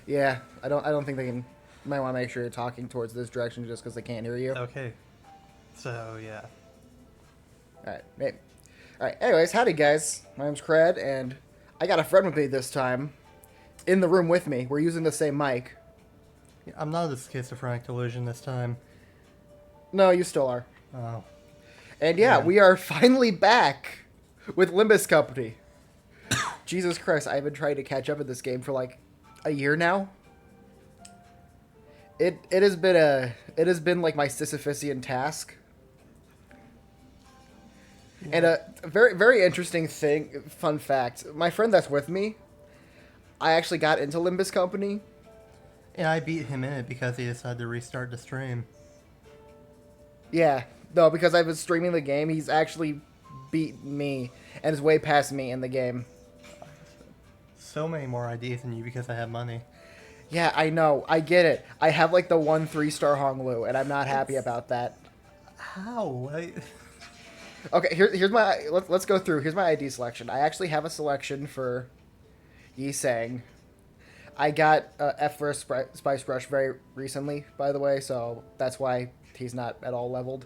Yeah, I don't think they can. You might want to make sure you're talking towards this direction just because they can't hear you. Okay. So, yeah. All right, maybe. All right. Anyways, howdy guys. My name's Cred, and I got a friend with me this time, in the room with me. We're using the same mic. I'm not a schizophrenic delusion this time. No, you still are. Oh. And yeah, Man. we are finally back with Limbus Company. Jesus Christ, I've been trying to catch up in this game for like a year now. It has been like my Sisyphusian task. Yeah. And a very interesting fun fact. My friend that's with me, I actually got into Limbus Company. And I beat him in it because he decided to restart the stream. Yeah, no, because I've been streaming the game, he's actually beat me and is way past me in the game. So many more IDs than you because I have money. Yeah, I know. I get it. I have like the 1 3-star Honglu, and I'm not happy about that. How? Okay, here's my. Let's go through. Here's my ID selection. I actually have a selection for Yi Sang. I got F for a Spice Brush very recently, by the way, so that's why he's not at all leveled.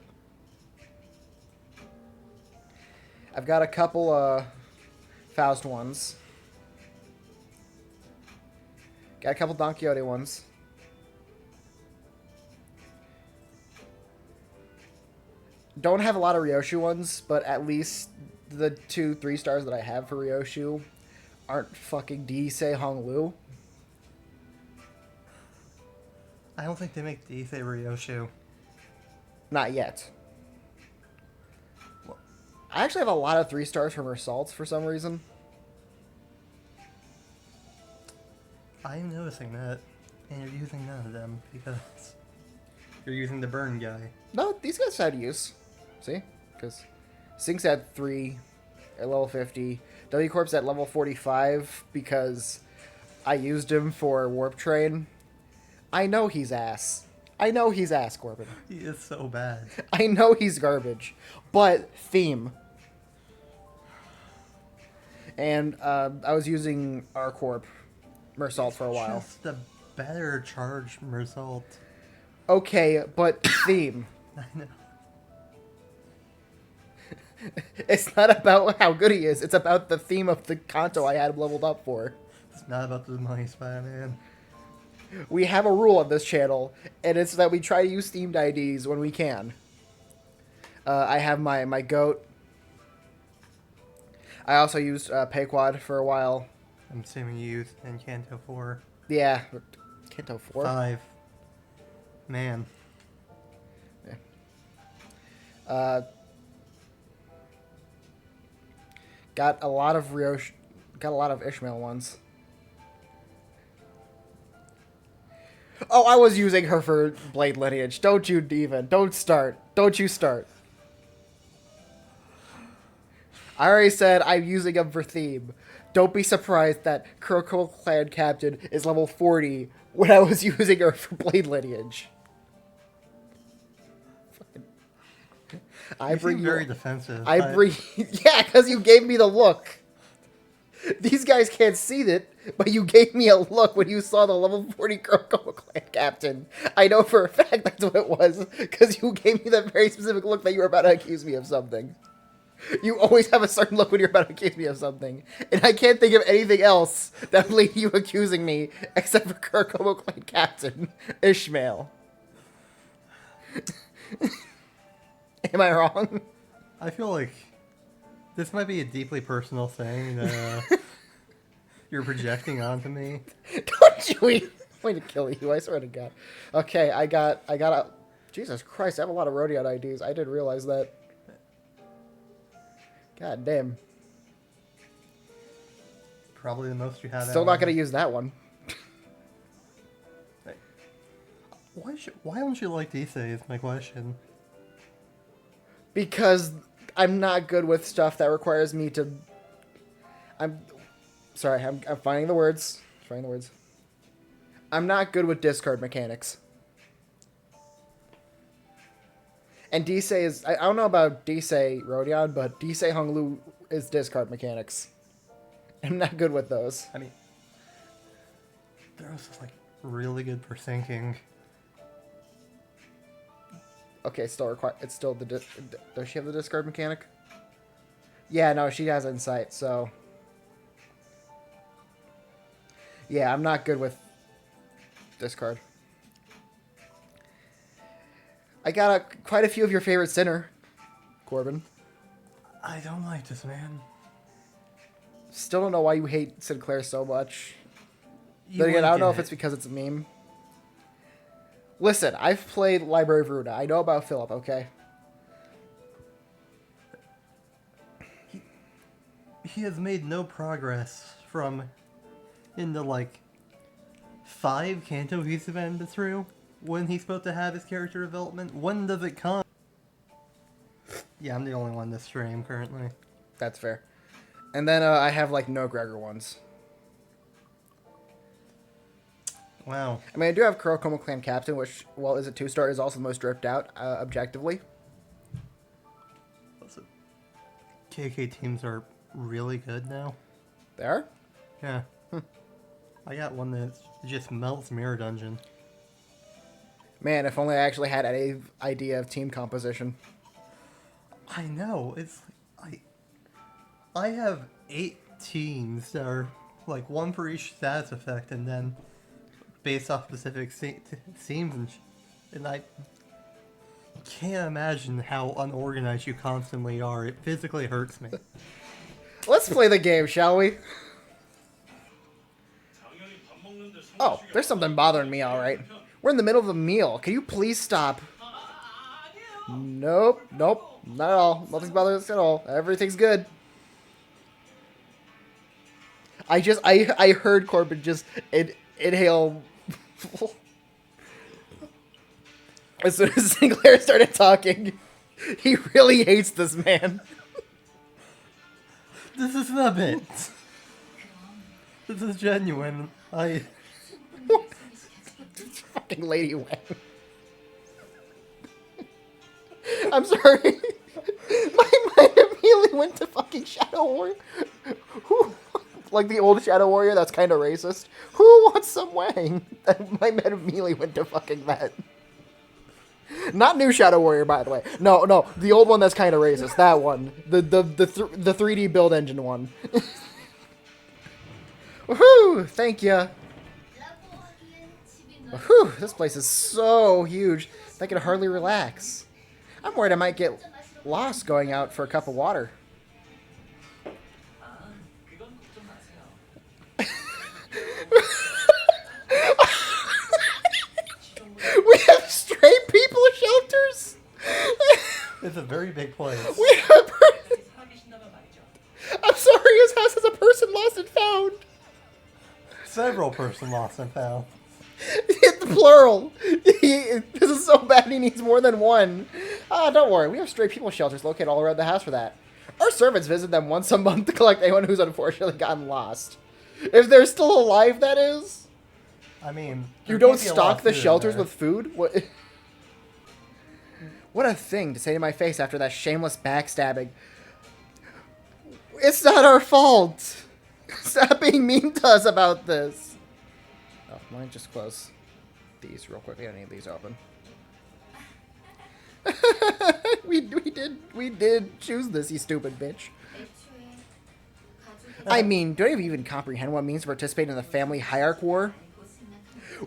I've got a couple Faust ones. Got a couple Don Quixote ones. Don't have a lot of Ryoshu ones, but at least the 2 3-stars that I have for Ryoshu aren't fucking Disei Honglu. I don't think they make Disei Ryoshu. Not yet. I actually have a lot of 3-stars from Assaults for some reason. I'm noticing that. And you're using none of them because you're using the burn guy. No, these guys had use. See? Because Sync's at 3 at level 50. W Corp's at level 45 because I used him for Warp Train. I know he's ass. I know he's ass, Corbin. He is so bad. I know he's garbage. But theme. And I was using R-Corp Mersault for a while. Just a better charged result. Okay, but theme. I know. It's not about how good he is. It's about the theme of the Kanto I had him leveled up for. It's not about the money, Spider-Man. We have a rule on this channel, and it's that we try to use themed IDs when we can. I have my goat. I also used Payquad for a while. I'm assuming you used in Canto 4. Yeah, Kanto 4. 5. Man. Got a lot of got a lot of Ishmael ones. Oh, I was using her for Blade Lineage. Don't you even. Don't start. Don't you start. I already said I'm using him for theme. Don't be surprised that Kuroko Clan Captain is level 40 when I was using her for Blade Lineage. I You bring seem you very defensive. I bring yeah, because you gave me the look. These guys can't see it, but you gave me a look when you saw the level 40 Kuroko Clan Captain. I know for a fact that's what it was, because you gave me that very specific look that you were about to accuse me of something. You always have a certain look when you're about to accuse me of something. And I can't think of anything else that would lead you accusing me except for Kuroko Clan Captain Ishmael. Am I wrong? I feel like this might be a deeply personal thing that you're projecting onto me. Don't you I'm going to kill you, I swear to God. Okay, I got a... Jesus Christ, I have a lot of Rodeo IDs. I didn't realize that. God damn. Probably the most you have. Still not going to use that one. Why don't you like Disei is my question. Because I'm not good with stuff that requires me to... I'm finding the words. I'm not good with discard mechanics. And Disei is... I don't know about Disei Rodion, but Disei Honglu is discard mechanics. I'm not good with those. I mean, Those is like really good for sinking. Okay, still required. It's still the. Does she have the discard mechanic? Yeah, no, she has insight. So. Yeah, I'm not good with discard. I got quite a few of your favorite sinner, Corbin. I don't like this man. Still don't know why you hate Sinclair so much. You Then again, I wouldn't don't know get if it's it. because it's a meme. Listen, I've played Library of Ruda. I know about Philip, okay? He has made no progress from in the like 5 Canto he's been through when he's supposed to have his character development. When does it come? Yeah, I'm the only one this stream currently. That's fair. And then I have like no Gregor ones. Wow. I mean, I do have Kurokoma Clan Captain, which, well, is a 2-star, is also the most dripped out, objectively. Also, KK teams are really good now. They are? Yeah. I got one that just melts Mirror Dungeon. Man, if only I actually had any idea of team composition. I know. It's I have 8 teams that are like one for each status effect, and then based off specific themes, and I can't imagine how unorganized you constantly are. It physically hurts me. Let's play the game, shall we? Oh, there's something bothering me, alright. We're in the middle of a meal. Can you please stop? Nope, nope, not at all. Nothing's bothering us at all. Everything's good. I heard Corbin just inhale. As soon as Sinclair started talking, he really hates this man. This is not it. This is genuine. Fucking Lady Wang. I'm sorry. My mind immediately went to fucking Shadow Warrior. Who, like the old Shadow Warrior that's kind of racist. Who wants some Wang? My mind immediately went to fucking that. Not new Shadow Warrior, by the way. No, no, the old one that's kind of racist. That one, the 3D build engine one. Woohoo! Thank ya. Whew, this place is so huge. I can hardly relax. I'm worried I might get lost going out for a cup of water. We have stray people shelters? It's a very big place. We have... I'm sorry, his house has a person lost and found. Several person lost and found. It's plural. This is so bad he needs more than one. Don't worry, we have stray people shelters located all around the house for that. Our servants visit them once a month to collect anyone who's unfortunately gotten lost. If they're still alive, that is. I mean, You there don't can't be a lot stock of the food in shelters there. with food? What? What a thing to say to my face after that shameless backstabbing. It's not our fault. Stop being mean to us about this. Oh, let me just close these real quick. I don't need these open. we did choose this, you stupid bitch. I mean, don't you even comprehend what it means to participate in the family hierarch war?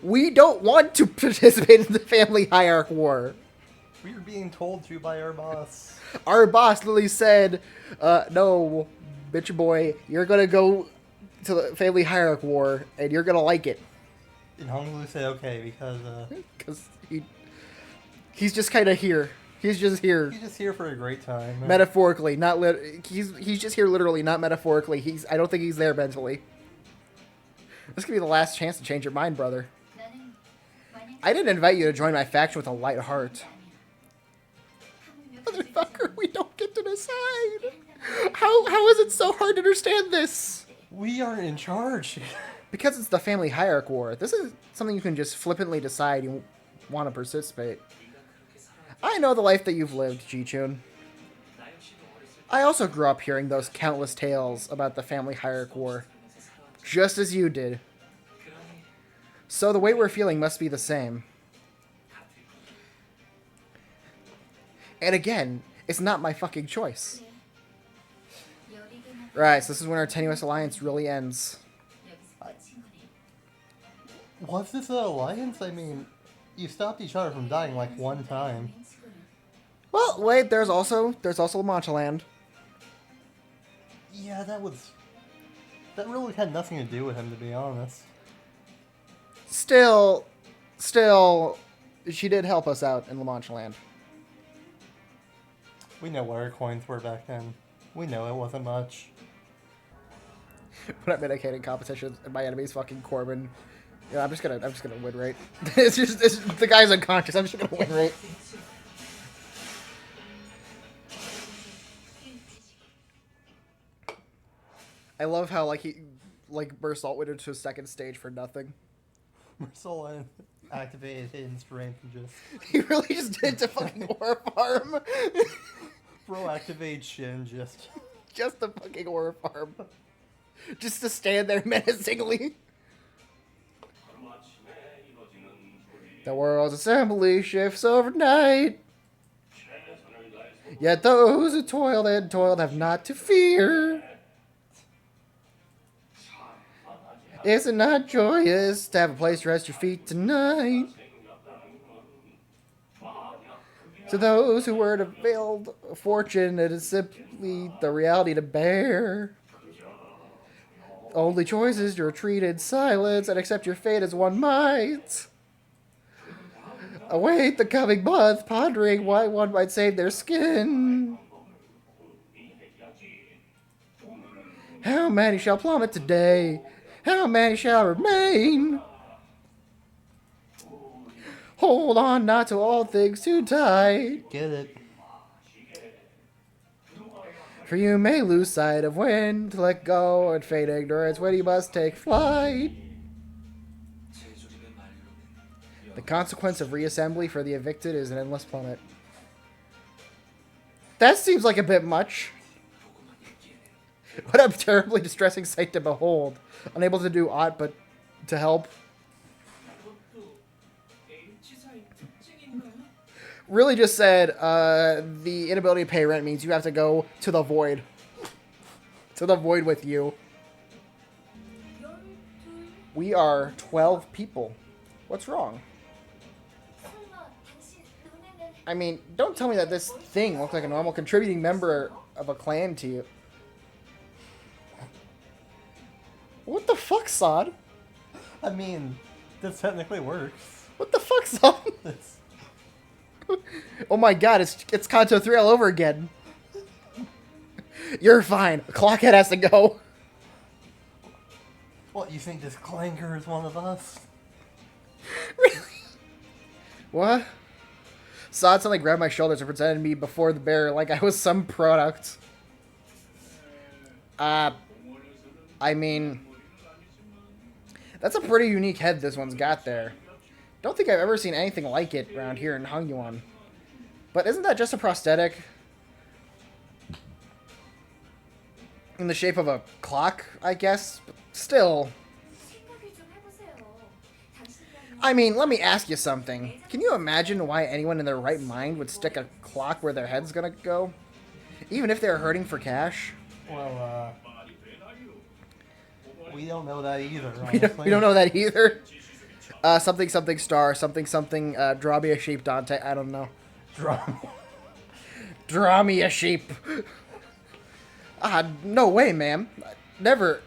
We don't want to participate in the family hierarch war. We were being told to by our boss. Our boss literally said, no, bitch boy, you're gonna go to the family hierarch war, and you're gonna like it. And Honglu said okay because Because he's just kind of here. He's just here. he's just here for a great time. Metaphorically, not he's just here literally, not metaphorically. I don't think he's there mentally. This could be the last chance to change your mind, brother. I didn't invite you to join my faction with a light heart. Motherfucker, we don't get to decide. How is it so hard to understand this? We aren't in charge. Because it's the family hierarch war. This is something you can just flippantly decide you want to participate. I know the life that you've lived, Ji-chun. I also grew up hearing those countless tales about the family hierarch war. Just as you did. So the way we're feeling must be the same. And again, it's not my fucking choice. Right, so this is when our tenuous alliance really ends. Was this an alliance? I mean, you stopped each other from dying like one time. Well, wait, there's also Lamanchaland. Yeah, that really had nothing to do with him, to be honest. Still, she did help us out in Lamanchaland. We know what our coins were back then. We know it wasn't much. When I'm indicating competitions and my enemy's fucking Corbin. Yeah, I'm just gonna win rate. The guy's unconscious. I'm just gonna win rate. I love how he Bersault went into a second stage for nothing. Mersola activated hidden strength and just He really just did to fucking ore farm. bro activate Shin Just a fucking ore farm. Just to stand there menacingly. The world's assembly shifts overnight. Yet those who toiled and toiled have not to fear. Is it not joyous to have a place to rest your feet tonight? To those who were to build a fortune, it is simply the reality to bear. Only choice is to retreat in silence and accept your fate as one might. Await the coming month, pondering why one might save their skin. How many shall plummet today? How many shall remain? Hold on not to all things too tight. Get it. For you may lose sight of when to let go and fade ignorance when you must take flight. The consequence of reassembly for the evicted is an endless plummet. That seems like a bit much. What a terribly distressing sight to behold. Unable to do aught but to help. Really just said, the inability to pay rent means you have to go to the void. To the void with you. We are 12 people. What's wrong? I mean, don't tell me that this thing looks like a normal contributing member of a clan to you. What the fuck, Sod? I mean, this technically works. What the fuck, Sod? Oh my god, it's Kanto 3 all over again. You're fine. Clockhead has to go. What, you think this clanker is one of us? Really? What? Sod suddenly grabbed my shoulders and presented me before the bear like I was some product. I mean... That's a pretty unique head this one's got there. Don't think I've ever seen anything like it around here in Hangyuan. But isn't that just a prosthetic? In the shape of a clock, I guess? But still... I mean, let me ask you something. Can you imagine why anyone in their right mind would stick a clock where their head's gonna go? Even if they're hurting for cash? Well, we don't know that either, We don't know that either. Something something star, something something, draw me a sheep, Dante. I don't know. Draw me a sheep. No way, ma'am. Never.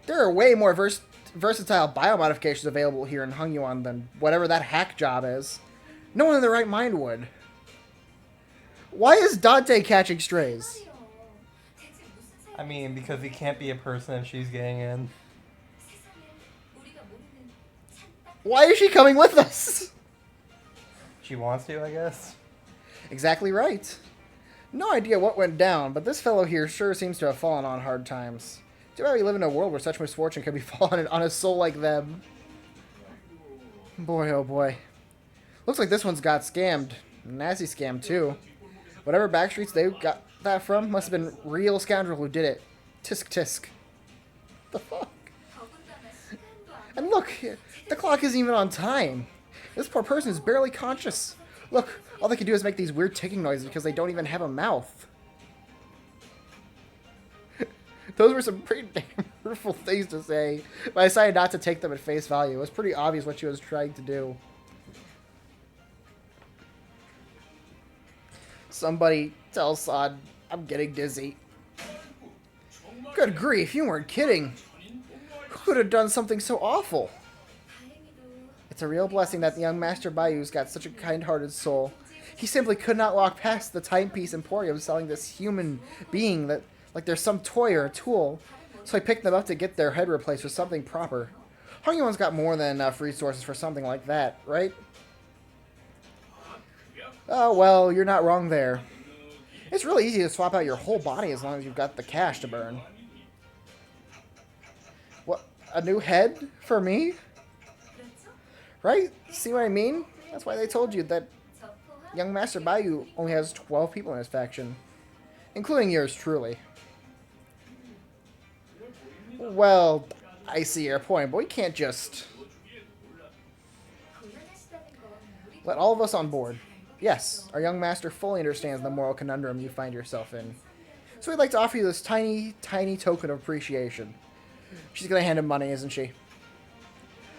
There are way more versatile biomodifications available here in Hangyuan than whatever that hack job is. No one in their right mind would. Why is Dante catching strays? I mean, because he can't be a person if she's getting in. Why is she coming with us? She wants to, I guess. Exactly right. No idea what went down, but this fellow here sure seems to have fallen on hard times. Too bad we live in a world where such misfortune can be fallen on a soul like them. Boy, oh boy. Looks like this one's got scammed. Nasty scam, too. Whatever backstreets they got that from must have been real scoundrel who did it. Tisk tisk. The fuck? And look, the clock isn't even on time. This poor person is barely conscious. Look, all they can do is make these weird ticking noises because they don't even have a mouth. Those were some pretty damn hurtful things to say, but I decided not to take them at face value. It was pretty obvious what she was trying to do. Somebody tell San I'm getting dizzy. Good grief, you weren't kidding. Who could have done something so awful? It's a real blessing that the young Master Bayou's got such a kind-hearted soul. He simply could not walk past the timepiece emporium selling this human being that, like there's some toy or a tool. So I picked them up to get their head replaced with something proper. Hungry-One's got more than enough resources for something like that, right? Oh, well, you're not wrong there. It's really easy to swap out your whole body as long as you've got the cash to burn. What? A new head? For me? Right? See what I mean? That's why they told you that young Master Bayou only has 12 people in his faction. Including yours truly. Well, I see your point, but we can't just let all of us on board. Yes, our young master fully understands the moral conundrum you find yourself in. So we'd like to offer you this tiny, tiny token of appreciation. She's going to hand him money, isn't she?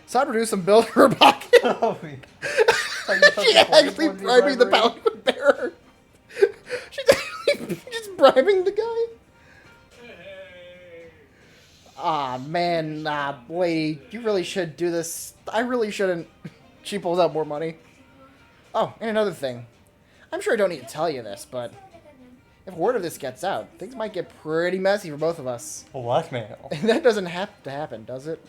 So I'd produce some bills from her pocket. Oh, She actually bribing the palanquin bearer. She's actually just bribing the guy. Ah, man, lady, you really should do this. I really shouldn't. She pulls out more money. Oh, and another thing. I'm sure I don't need to tell you this, but if word of this gets out, things might get pretty messy for both of us. Blackmail. And that doesn't have to happen, does it?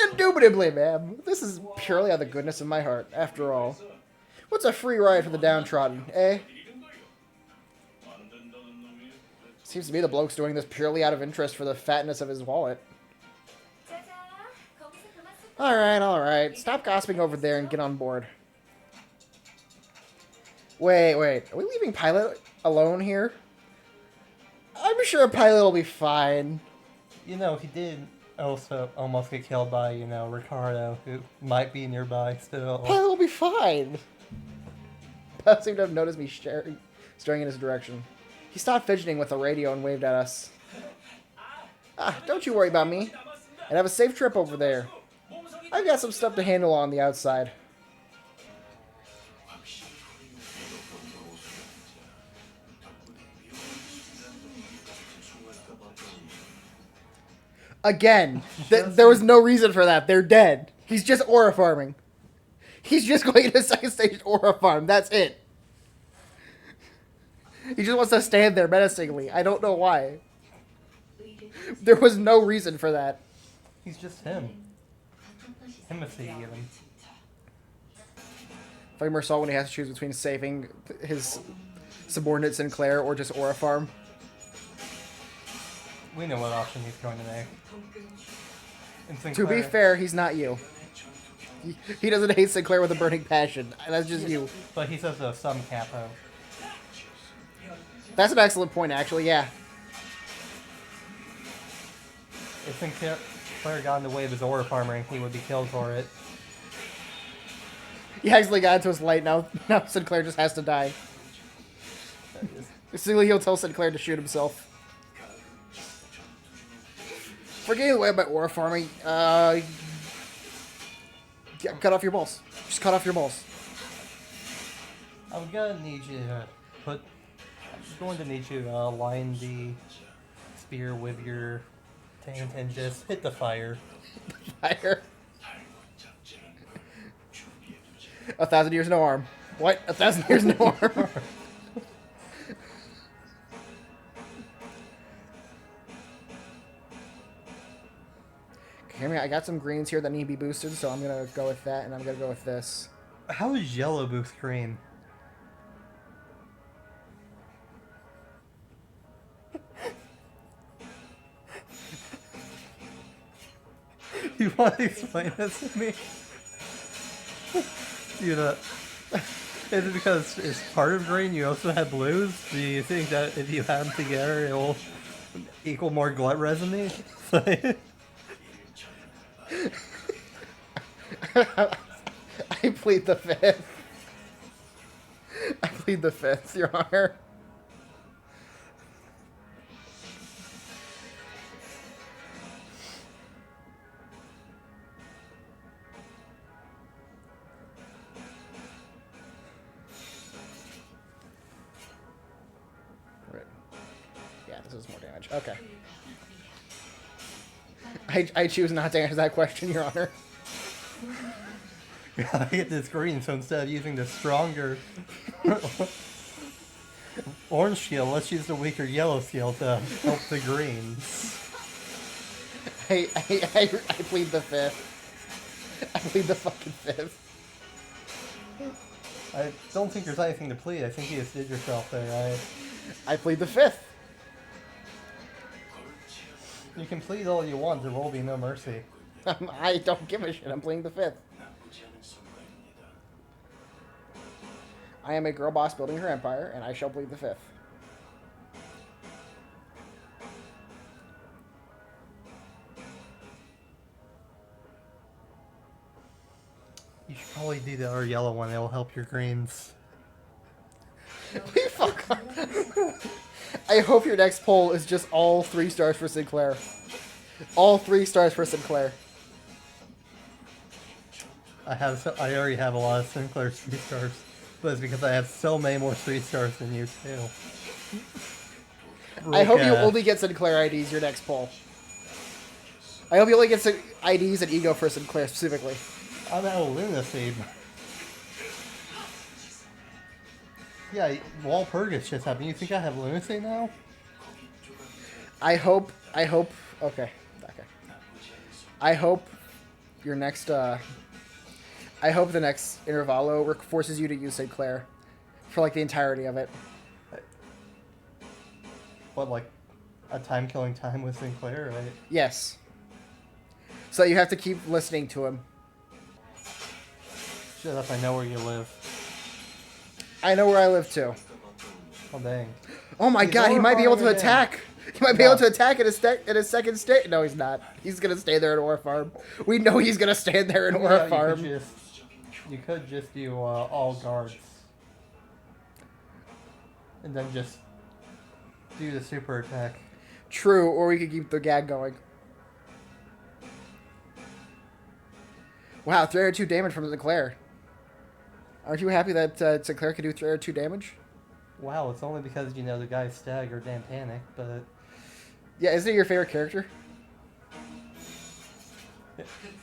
Indubitably, ma'am. This is purely out of the goodness of my heart, after all. What's a free ride for the downtrodden, eh? Seems to me the bloke's doing this purely out of interest for the fatness of his wallet. Alright. Stop gossiping over there and get on board. Wait. Are we leaving Pilot alone here? I'm sure Pilot will be fine. You know, he did also almost get killed by, Ricardo, who might be nearby still. Pilot will be fine. Pilot seemed to have noticed me staring in his direction. He stopped fidgeting with the radio and waved at us. Don't you worry about me. And have a safe trip over there. I've got some stuff to handle on the outside. Again, there was no reason for that. They're dead. He's just aura farming. He's just going to second stage aura farm. That's it. He just wants to stand there menacingly. I don't know why. There was no reason for that. He's just him. Timothy, even. Flamer saw when he has to choose between saving his subordinate Sinclair or just aura farm. We know what option he's going to make. And To be fair, he's not you. He doesn't hate Sinclair with a burning passion. That's just you. But he says some capo. That's an excellent point, actually, yeah. If Sinclair got in the way of his aura farming, he would be killed for it. He actually got into his light, now Sinclair just has to die. Basically, he'll tell Sinclair to shoot himself. For getting away by aura farming, yeah, cut off your balls. Just cut off your balls. I'm going to need you to line the spear with your taint and just hit the fire. Fire. 1,000 years no arm. What? 1,000 years no arm. Okay, I got some greens here that need to be boosted, so I'm gonna go with that, and I'm gonna go with this. How is yellow boost green? You want to explain this to me? Is it because it's part of green, you also have blues? Do you think that if you have them together, it will equal more glut resonance? I plead the fifth. I plead the fifth, Your Honor. Right. Yeah, this is more damage. Okay. I choose not to answer that question, Your Honor. Gotta get this green, so instead of using the stronger orange shield, let's use the weaker yellow shield to help the greens. I plead the fifth. I plead the fucking fifth. I don't think there's anything to plead. I think you just did yourself there. I plead the fifth. You can plead all you want. There will be no mercy. I don't give a shit. I'm pleading the fifth. I am a girl boss building her empire, and I shall plead the fifth. You should probably do the other yellow one. It'll help your greens. Fuck off. I hope your next poll is just all 3 stars for Sinclair. All 3 stars for Sinclair. I already have a lot of Sinclair's 3 stars, but it's because I have so many more 3 stars than you too. I hope you only get Sinclair IDs your next poll. I hope you only get IDs and ego for Sinclair specifically. I'm out of lunacy. Yeah, Walpurgis just happened. You think I have lunacy now? I hope, okay. I hope your next, I hope the next Intervalo forces you to use Sinclair for, like, the entirety of it. What, like, a time-killing time with Sinclair, right? Yes. So you have to keep listening to him. Shut up, I know where you live. I know where I live, too. Oh, dang. Oh my god, he might be able to attack! He might be No. able to attack in his second state. No, he's not. He's gonna stay there in Ore Farm. We know he's gonna stand there in Ore Yeah, Farm. you could just do all guards. And then just do the super attack. True, or we could keep the gag going. Wow, 302 damage from Sinclair. Aren't you happy that Sinclair can do 302 damage? Wow, it's only because, you know, the guy's staggered and panic, but... Yeah, isn't it your favorite character?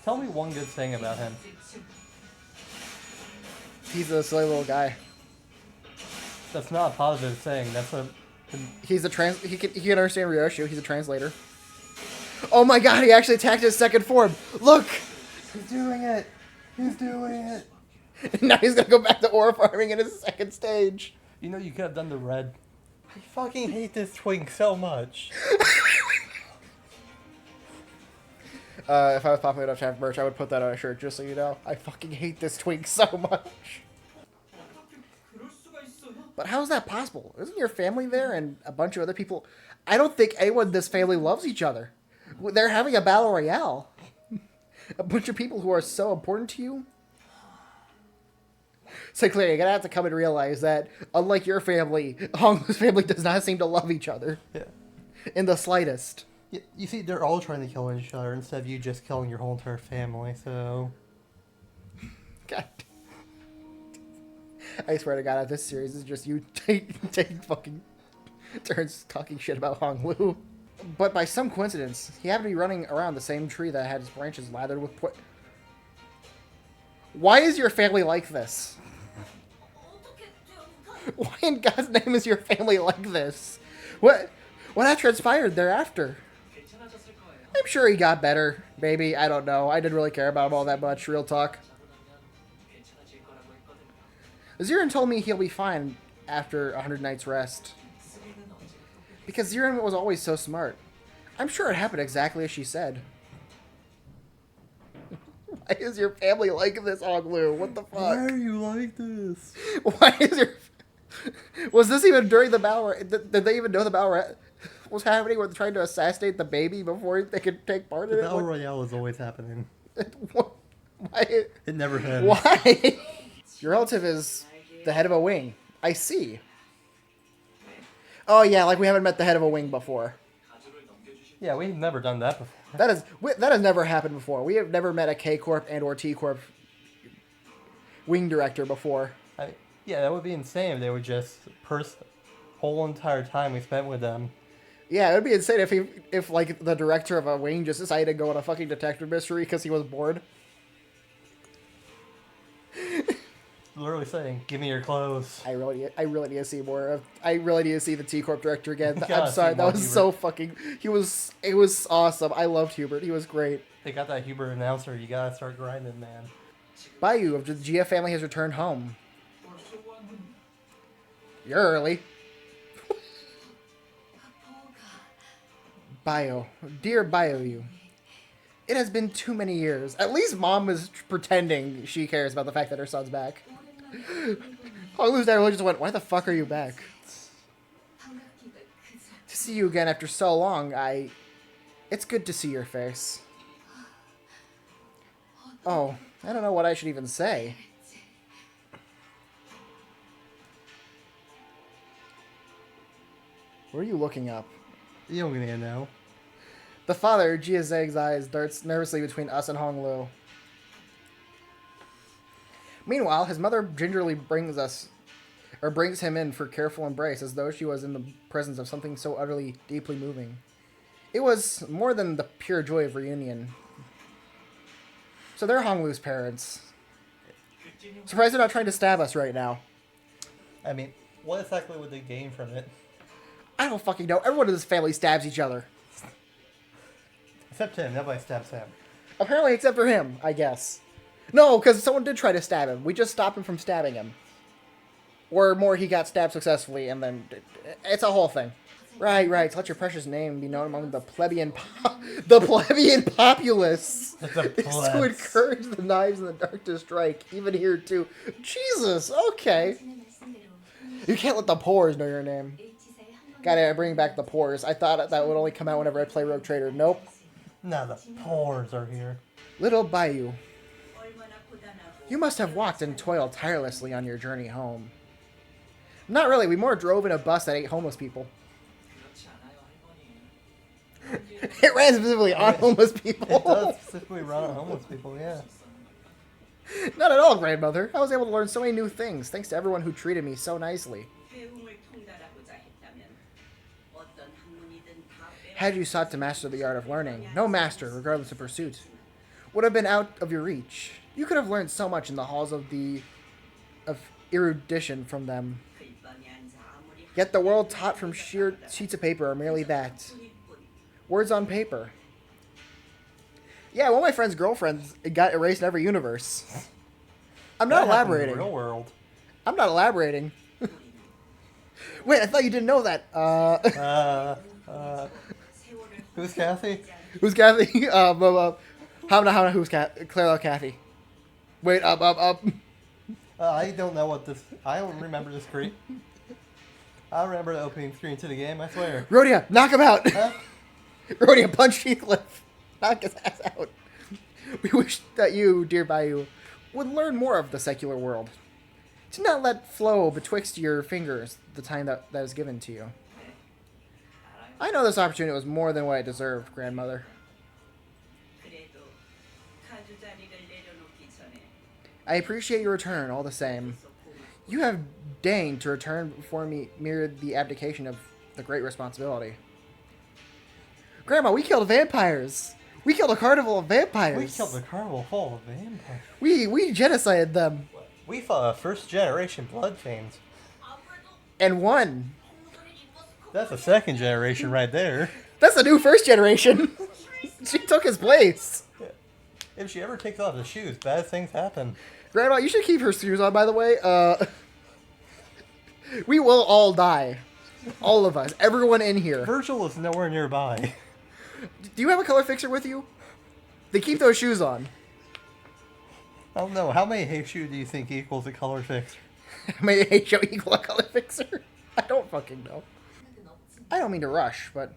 Tell me one good thing about him. He's a silly little guy. That's not a positive thing. That's a... He's a he can understand Ryoshu. He's a translator. Oh my god, he actually attacked his second form. Look! He's doing it! He's doing it! Now he's gonna go back to ore farming in his second stage. You know, you could have done the red. I fucking hate this twink so much. If I was popular enough to have merch, I would put that on a shirt, just so you know. I fucking hate this twink so much. But how is that possible? Isn't your family there and a bunch of other people? I don't think anyone in this family loves each other. They're having a battle royale. A bunch of people who are so important to you. So clearly, you're gonna have to come and realize that, unlike your family, Honglu's family does not seem to love each other. Yeah. In the slightest. You see, they're all trying to kill each other instead of you just killing your whole entire family, so... God. I swear to God, this series is just you taking fucking turns talking shit about Honglu. But by some coincidence, he happened to be running around the same tree that had his branches lathered with Why is your family like this? Why in God's name is your family like this? What had transpired thereafter? I'm sure he got better, maybe. I don't know. I didn't really care about him all that much, real talk. Zirin told me he'll be fine after 100 nights rest. Because Zirin was always so smart. I'm sure it happened exactly as she said. Why is your family like this, Honglu? What the fuck? Why are you like this? Why is your... Was this even during the battle? Did they even know the battle was happening? Were they trying to assassinate the baby before they could take part in it? The battle royale is always happening. Why? It never happened. Why? Your relative is the head of a wing. I see. Oh yeah, like we haven't met the head of a wing before. Yeah, we've never done that before. That has never happened before. We have never met a K Corp and or T Corp wing director before. Yeah, that would be insane if they would just whole entire time we spent with them. Yeah, it would be insane if like the director of a wing just decided to go on a fucking detective mystery because he was bored. Literally saying, "Give me your clothes." I really need to see more of. I really need to see the T Corp director again. Gotta I'm sorry, see that more was Hubert. so fucking. It was awesome. I loved Hubert. He was great. They got that Hubert announcer. You gotta start grinding, man. Bayou of the GF family has returned home. You're early. Bio. Dear Bayou. It has been too many years. At least mom is pretending she cares about the fact that her son's back. Honglu's dad really just went, why the fuck are you back? To see you again after so long, It's good to see your face. Oh, I don't know what I should even say. What are you looking up? You don't gonna know. The father, Jia Zhang's eyes darts nervously between us and Honglu. Meanwhile, his mother gingerly brings him in for careful embrace, as though she was in the presence of something so utterly, deeply moving. It was more than the pure joy of reunion. So they're Honglu's parents. Surprised they're not trying to stab us right now. I mean, what exactly would they gain from it? I don't fucking know. Everyone in this family stabs each other. Except him. Nobody stabs him. Apparently, except for him, I guess. No, because someone did try to stab him. We just stopped him from stabbing him. Or more, he got stabbed successfully, and then... It's a whole thing. Right. To let your precious name be known among the plebeian populace. It's to encourage the knives in the dark to strike, even here too. Jesus, okay. You can't let the pores know your name. Gotta bring back the pores. I thought that would only come out whenever I play Rogue Trader. Nope. Now the pores are here. Little Bayou. You must have walked and toiled tirelessly on your journey home. Not really. We more drove in a bus that ate homeless people. It ran specifically on homeless people. It does specifically run on homeless people, yeah. Not at all, grandmother. I was able to learn so many new things, thanks to everyone who treated me so nicely. Had you sought to master the art of learning, no master, regardless of pursuit, would have been out of your reach. You could have learned so much in the halls of erudition from them. Yet the world taught from sheer sheets of paper are merely that. Words on paper. Yeah, one of my friend's girlfriends got erased in every universe. I'm not elaborating. In the real world. I'm not elaborating. Wait, I thought you didn't know that. Who's Kathy? Who's Kathy? Who's Kathy? Claire Kathy. Wait, up. I don't know what this... I don't remember this screen. I remember the opening screen to the game, I swear. Rhodia, knock him out! Huh? Rhodia, punch Heathcliff. Knock his ass out. We wish that you, dear Bayou, would learn more of the secular world. Do not let flow betwixt your fingers the time that is given to you. I know this opportunity was more than what I deserved, grandmother. I appreciate your return, all the same. You have deigned to return before me mirrored the abdication of the great responsibility. Grandma, we killed vampires! We killed a carnival of vampires! We killed a carnival full of vampires. We genocided them! We fought a first-generation blood fiends. And won! That's a second generation right there. That's a new first generation! She took his place! If she ever takes off the shoes, bad things happen. Grandma, you should keep her shoes on, by the way. We will all die. All of us. Everyone in here. Virgil is nowhere nearby. Do you have a color fixer with you? They keep those shoes on. I don't know. How many Heishu do you think equals a color fixer? May hate show equal a color fixer? I don't fucking know. I don't mean to rush, but...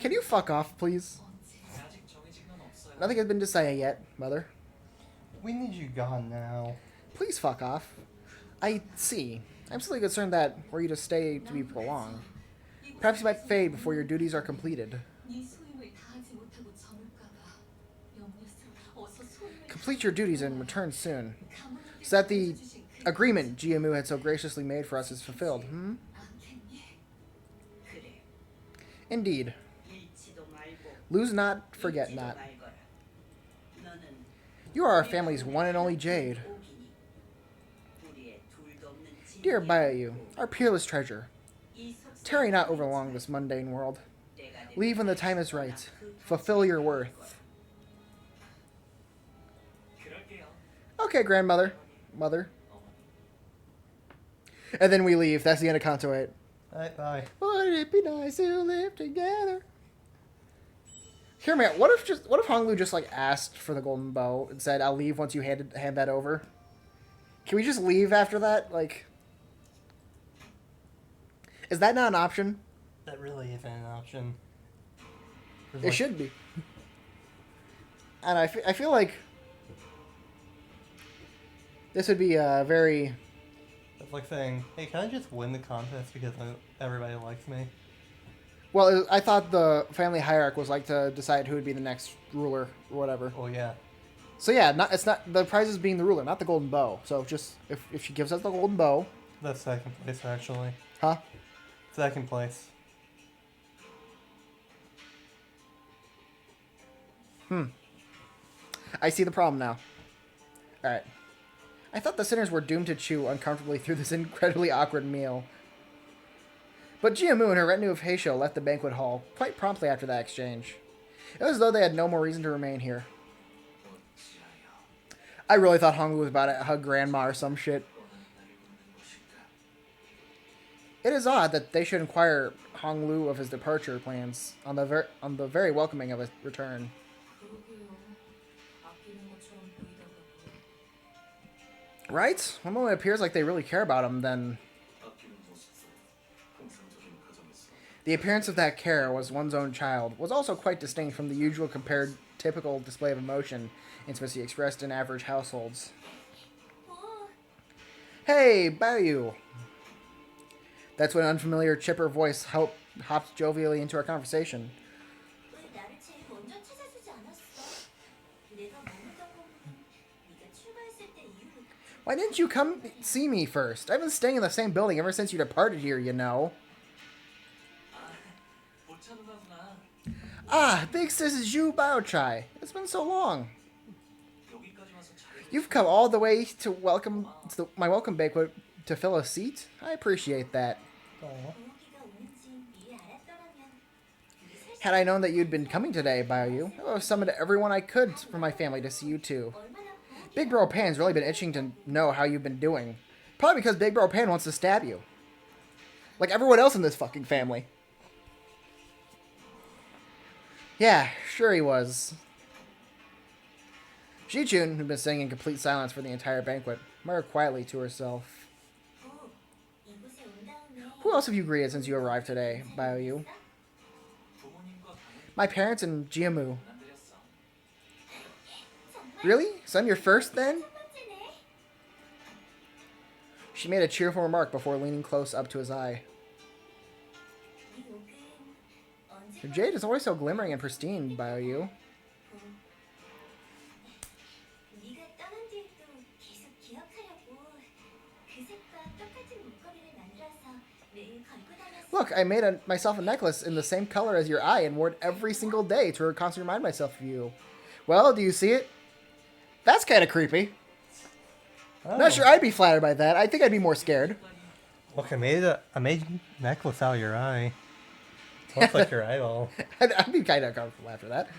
Can you fuck off, please? Nothing has been decided yet, Mother. We need you gone now. Please fuck off. I see. I'm simply concerned that were you to stay to be prolonged, perhaps you might fade before your duties are completed. Complete your duties and return soon, so that the agreement GMU had so graciously made for us is fulfilled. Indeed. Lose not, forget not. You are our family's one and only Jade. Dear Bayou, our peerless treasure, tarry not overlong this mundane world. Leave when the time is right. Fulfill your worth. Okay, grandmother. Mother. And then we leave. That's the end of Canto 8. Alright, bye. Wouldn't it be nice to live together? Hear me out. What if Honglu just like asked for the golden bow and said, "I'll leave once you hand that over"? Can we just leave after that? Like, is that not an option? That really isn't an option. It should be. And I feel like this would be a very... It's like saying, hey, can I just win the contest because everybody likes me? Well, I thought the family hierarchy was like to decide who would be the next ruler or whatever. Oh, yeah. So yeah, it's not the prize is being the ruler, not the golden bow. So just if she gives us the golden bow, That's second place, actually. huh? Second place. I see the problem now. All right. I thought the sinners were doomed to chew uncomfortably through this incredibly awkward meal. But Jiamu and her retinue of Heisho left the banquet hall quite promptly after that exchange. It was as though they had no more reason to remain here. I really thought Honglu was about to hug Grandma or some shit. It is odd that they should inquire Honglu of his departure plans on the very welcoming of his return. Right? One moment it appears like they really care about him, then... The appearance of that care was one's own child was also quite distinct from the usual compared typical display of emotion intimacy expressed in average households. Hey, Bayou! That's when an unfamiliar chipper voice hopped jovially into our conversation. Why didn't you come see me first? I've been staying in the same building ever since you departed here, you know. Ah, big sis is you, Baochai. It's been so long. You've come all the way to my welcome banquet to fill a seat? I appreciate that. Aww. Had I known that you'd been coming today, Bayou, I would have summoned everyone I could from my family to see you too. Big Bro Pan's really been itching to know how you've been doing. Probably because Big Bro Pan wants to stab you. Like everyone else in this fucking family. Yeah, sure he was. Ji-chun, who'd been sitting in complete silence for the entire banquet, murmured quietly to herself. Who else have you greeted since you arrived today, Bayou? My parents and Jiamu. Really? So I'm your first, then? She made a cheerful remark before leaning close up to his eye. Your jade is always so glimmering and pristine, Bayou. Look, I made myself a necklace in the same color as your eye and wore it every single day to constantly remind myself of you. Well, do you see it? That's kind of creepy. Oh. Not sure I'd be flattered by that. I think I'd be more scared. Look, I made a necklace out of your eye. Looks like your eyeball. I'd be kind of uncomfortable after that.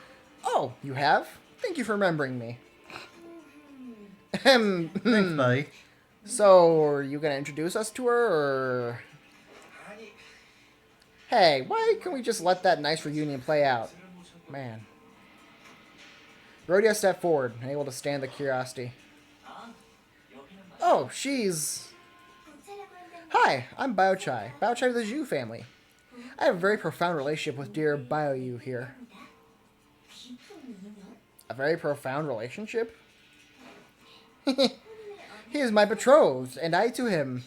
Oh, you have? Thank you for remembering me. Thanks, buddy. So, are you going to introduce us to her, or... Hey, why can't we just let that nice reunion play out? Man. Rodeo stepped forward, unable to stand the curiosity. Oh, she's... Hi, I'm Baochai. Baochai of the Zhu family. I have a very profound relationship with dear Bayou here. A very profound relationship? He is my betrothed, and I to him.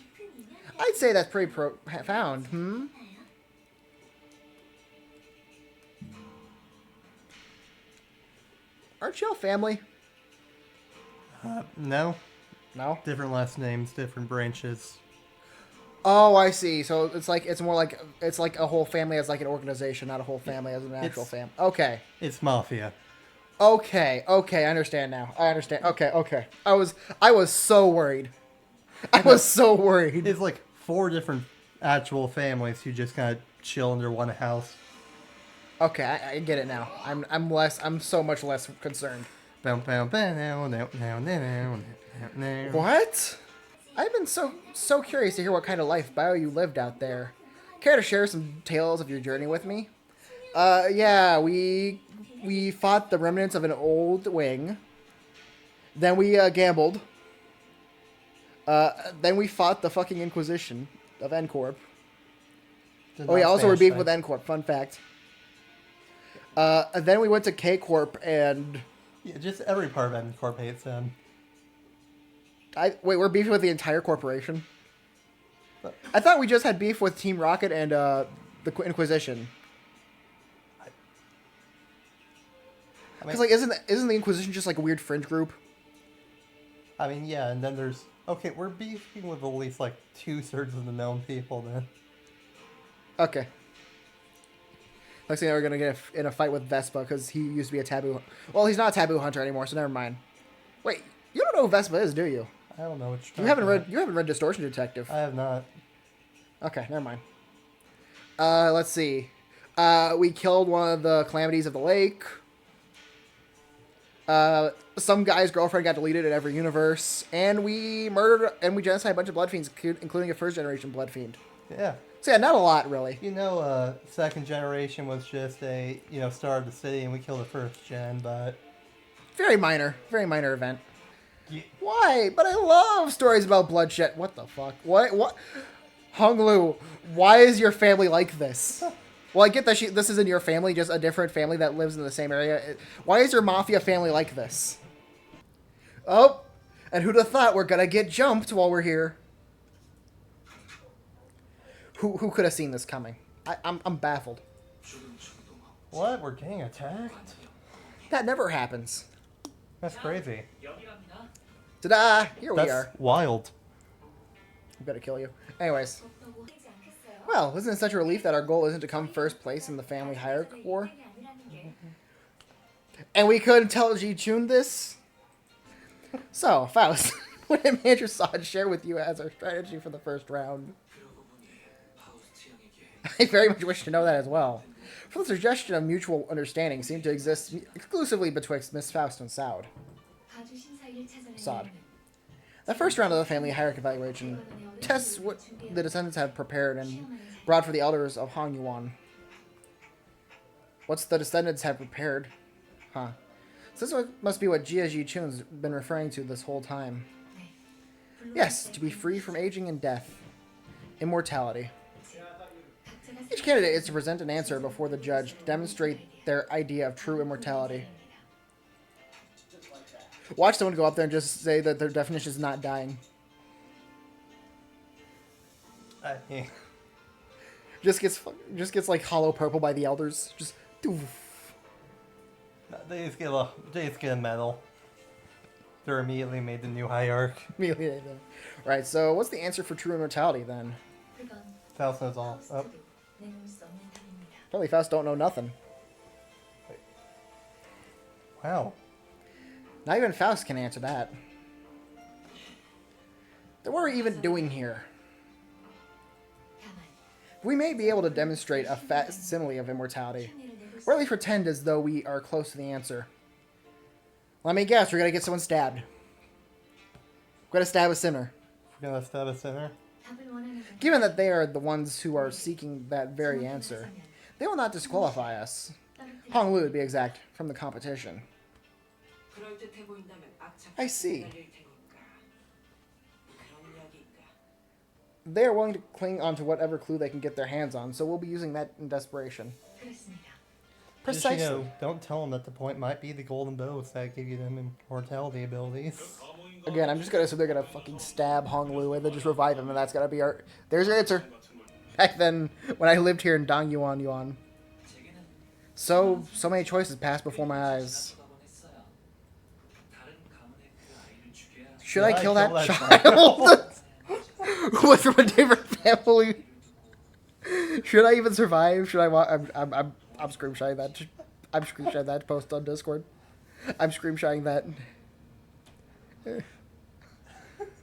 I'd say that's pretty profound, hmm? Aren't you all family? No. No? Different last names, different branches. Oh, I see. So it's more like it's like a whole family as like an organization, not a whole family as an actual It's- family. Okay. It's mafia. Okay. I understand now. I understand. Okay. I was so worried. I was so worried. It's like 4 different actual families who just kind of chill under one house. Okay, I get it now. I'm so much less concerned. Bow, bow, bow, now, now, now, now, now. What? I've been so curious to hear what kind of life bio you lived out there. Care to share some tales of your journey with me? Yeah, we fought the remnants of an old wing. Then we gambled. Then we fought the fucking Inquisition of N Corp. Oh yeah, also we're beefing with N Corp. Fun fact. Then we went to K Corp and Yeah, just every part of N Corp hates them. wait, we're beefing with the entire corporation. I thought we just had beef with Team Rocket and the Inquisition. Because like, isn't the Inquisition just like a weird fringe group? I mean, yeah, and then there's... Okay, we're beefing with at least, like, 2/3 of the known people, then. Okay. Next thing we're gonna get in a fight with Vespa because he used to be a taboo. Well, he's not a taboo hunter anymore, so never mind. Wait, you don't know who Vespa is, do you? I don't know what You haven't read Distortion Detective. I have not. Okay, never mind. Let's see. We killed one of the calamities of the lake. Some guy's girlfriend got deleted in every universe, and we murdered and we genocided a bunch of blood fiends, including a first generation blood fiend. Yeah. So yeah, not a lot really. You know, second generation was just a, star of the city, and we killed the first gen, but... Very minor event. Yeah. Why? But I love stories about bloodshed. What the fuck? What? Hung Lu, why is your family like this? Well, I get that this isn't your family, just a different family that lives in the same area. Why is your mafia family like this? Oh, and who'd have thought we're gonna get jumped while we're here? Who could have seen this coming? I'm baffled. What? We're getting attacked? That never happens. That's crazy. Ta-da! Here we are. That's wild. We better kill you. Anyways. Well, isn't it such a relief that our goal isn't to come first place in the family hierarchy war? And we couldn't tell Ji-chun this? So, Faust, what did Manager Sod share with you as our strategy for the first round? I very much wish to know that as well. For the suggestion of mutual understanding seemed to exist exclusively betwixt Miss Faust and Sod. The first round of the family hierarchy evaluation tests what the descendants have prepared and brought for the elders of Hong Yuan. What's the descendants have prepared? Huh. So this must be what Jia Ji-chun's been referring to this whole time. Yes, to be free from aging and death. Immortality. Each candidate is to present an answer before the judge to demonstrate their idea of true immortality. Watch someone go up there and just say that their definition is not dying. Yeah. Just gets like hollow purple by the elders. Just doof. They just get a medal. They're immediately made the new hierarch. Right, so what's the answer for true immortality then? Faust knows all. Oh. Probably Faust don't know nothing. Wow. Not even Faust can answer that. Then what are we even doing here? We may be able to demonstrate a facsimile of immortality, or at least pretend as though we are close to the answer. Let me guess, we're gonna get someone stabbed. We're gonna stab a sinner. We're gonna stab a sinner? Given that they are the ones who are seeking that very answer, they will not disqualify us. Hong Lu, to be exact, from the competition. I see. They are willing to cling onto whatever clue they can get their hands on, so we'll be using that in desperation. Precisely. don't tell them that the point might be the golden bows that give you them immortality abilities. Again, I'm just gonna assume they're gonna fucking stab Hong Lu and then just revive him, and that's gonna be our. There's your answer. Back then, when I lived here in Dong Yuan. So many choices passed before my eyes. Should I kill that child? Who was from a different family? Should I even survive? Should I? I'm screenshotting that. I'm screenshotting that post on Discord. I'm screenshotting that.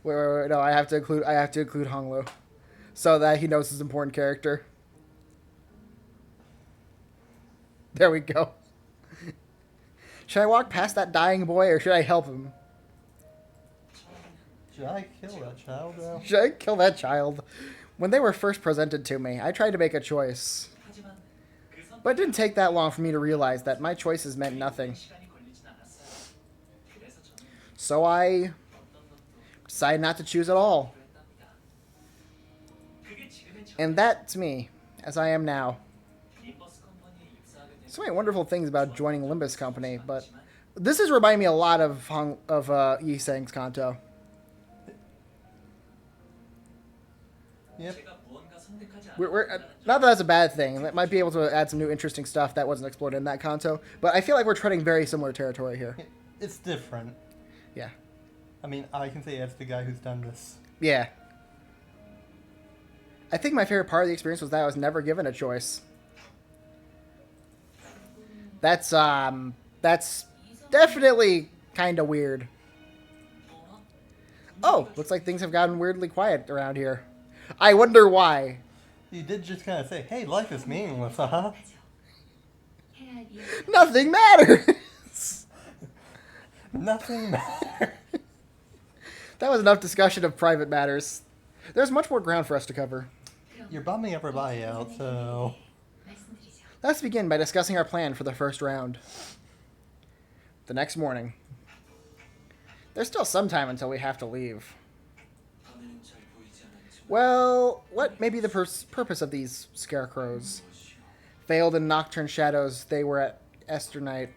Wait, no, I have to include Hong Lu, so that he knows his important character. There we go. Should I walk past that dying boy, or should I help him? Should I kill that child, though? Should I kill that child? When they were first presented to me, I tried to make a choice. But it didn't take that long for me to realize that my choices meant nothing. So I decided not to choose at all. And that's me, as I am now. So many wonderful things about joining Limbus Company, but this is reminding me a lot of Yi Sang's Kanto. Yep. We're not that that's a bad thing. That might be able to add some new interesting stuff that wasn't explored in that Kanto. But I feel like we're treading very similar territory here. It's different. Yeah. I mean, I can say as the guy who's done this. Yeah. I think my favorite part of the experience was that I was never given a choice. That's definitely kind of weird. Oh, looks like things have gotten weirdly quiet around here. I wonder why. You did just kind of say, hey, life is meaningless, huh? Nothing matters. Nothing matters. That was enough discussion of private matters. There's much more ground for us to cover. You're bumming everybody out, so... Let's begin by discussing our plan for the first round. The next morning. There's still some time until we have to leave. Well, what may be the purpose of these scarecrows? Veiled in nocturne shadows, they were at Esther Night.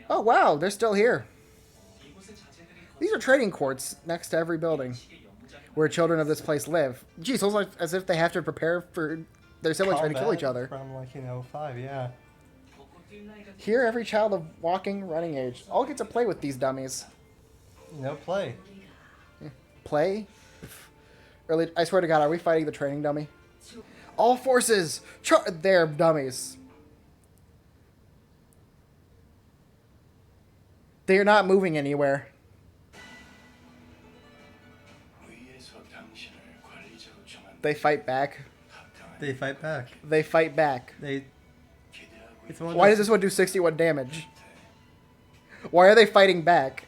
Oh wow, they're still here. These are trading courts next to every building, where children of this place live. Geez, almost like as if they have to prepare for their siblings trying to kill each other. From, like, 5, yeah. Here, every child of walking, running age all get to play with these dummies. No play. Play? Early, I swear to God, are we fighting the training dummy? All forces! They're dummies. They're not moving anywhere. They fight back. They fight back. They fight back. Why does this one do 61 damage? Why are they fighting back?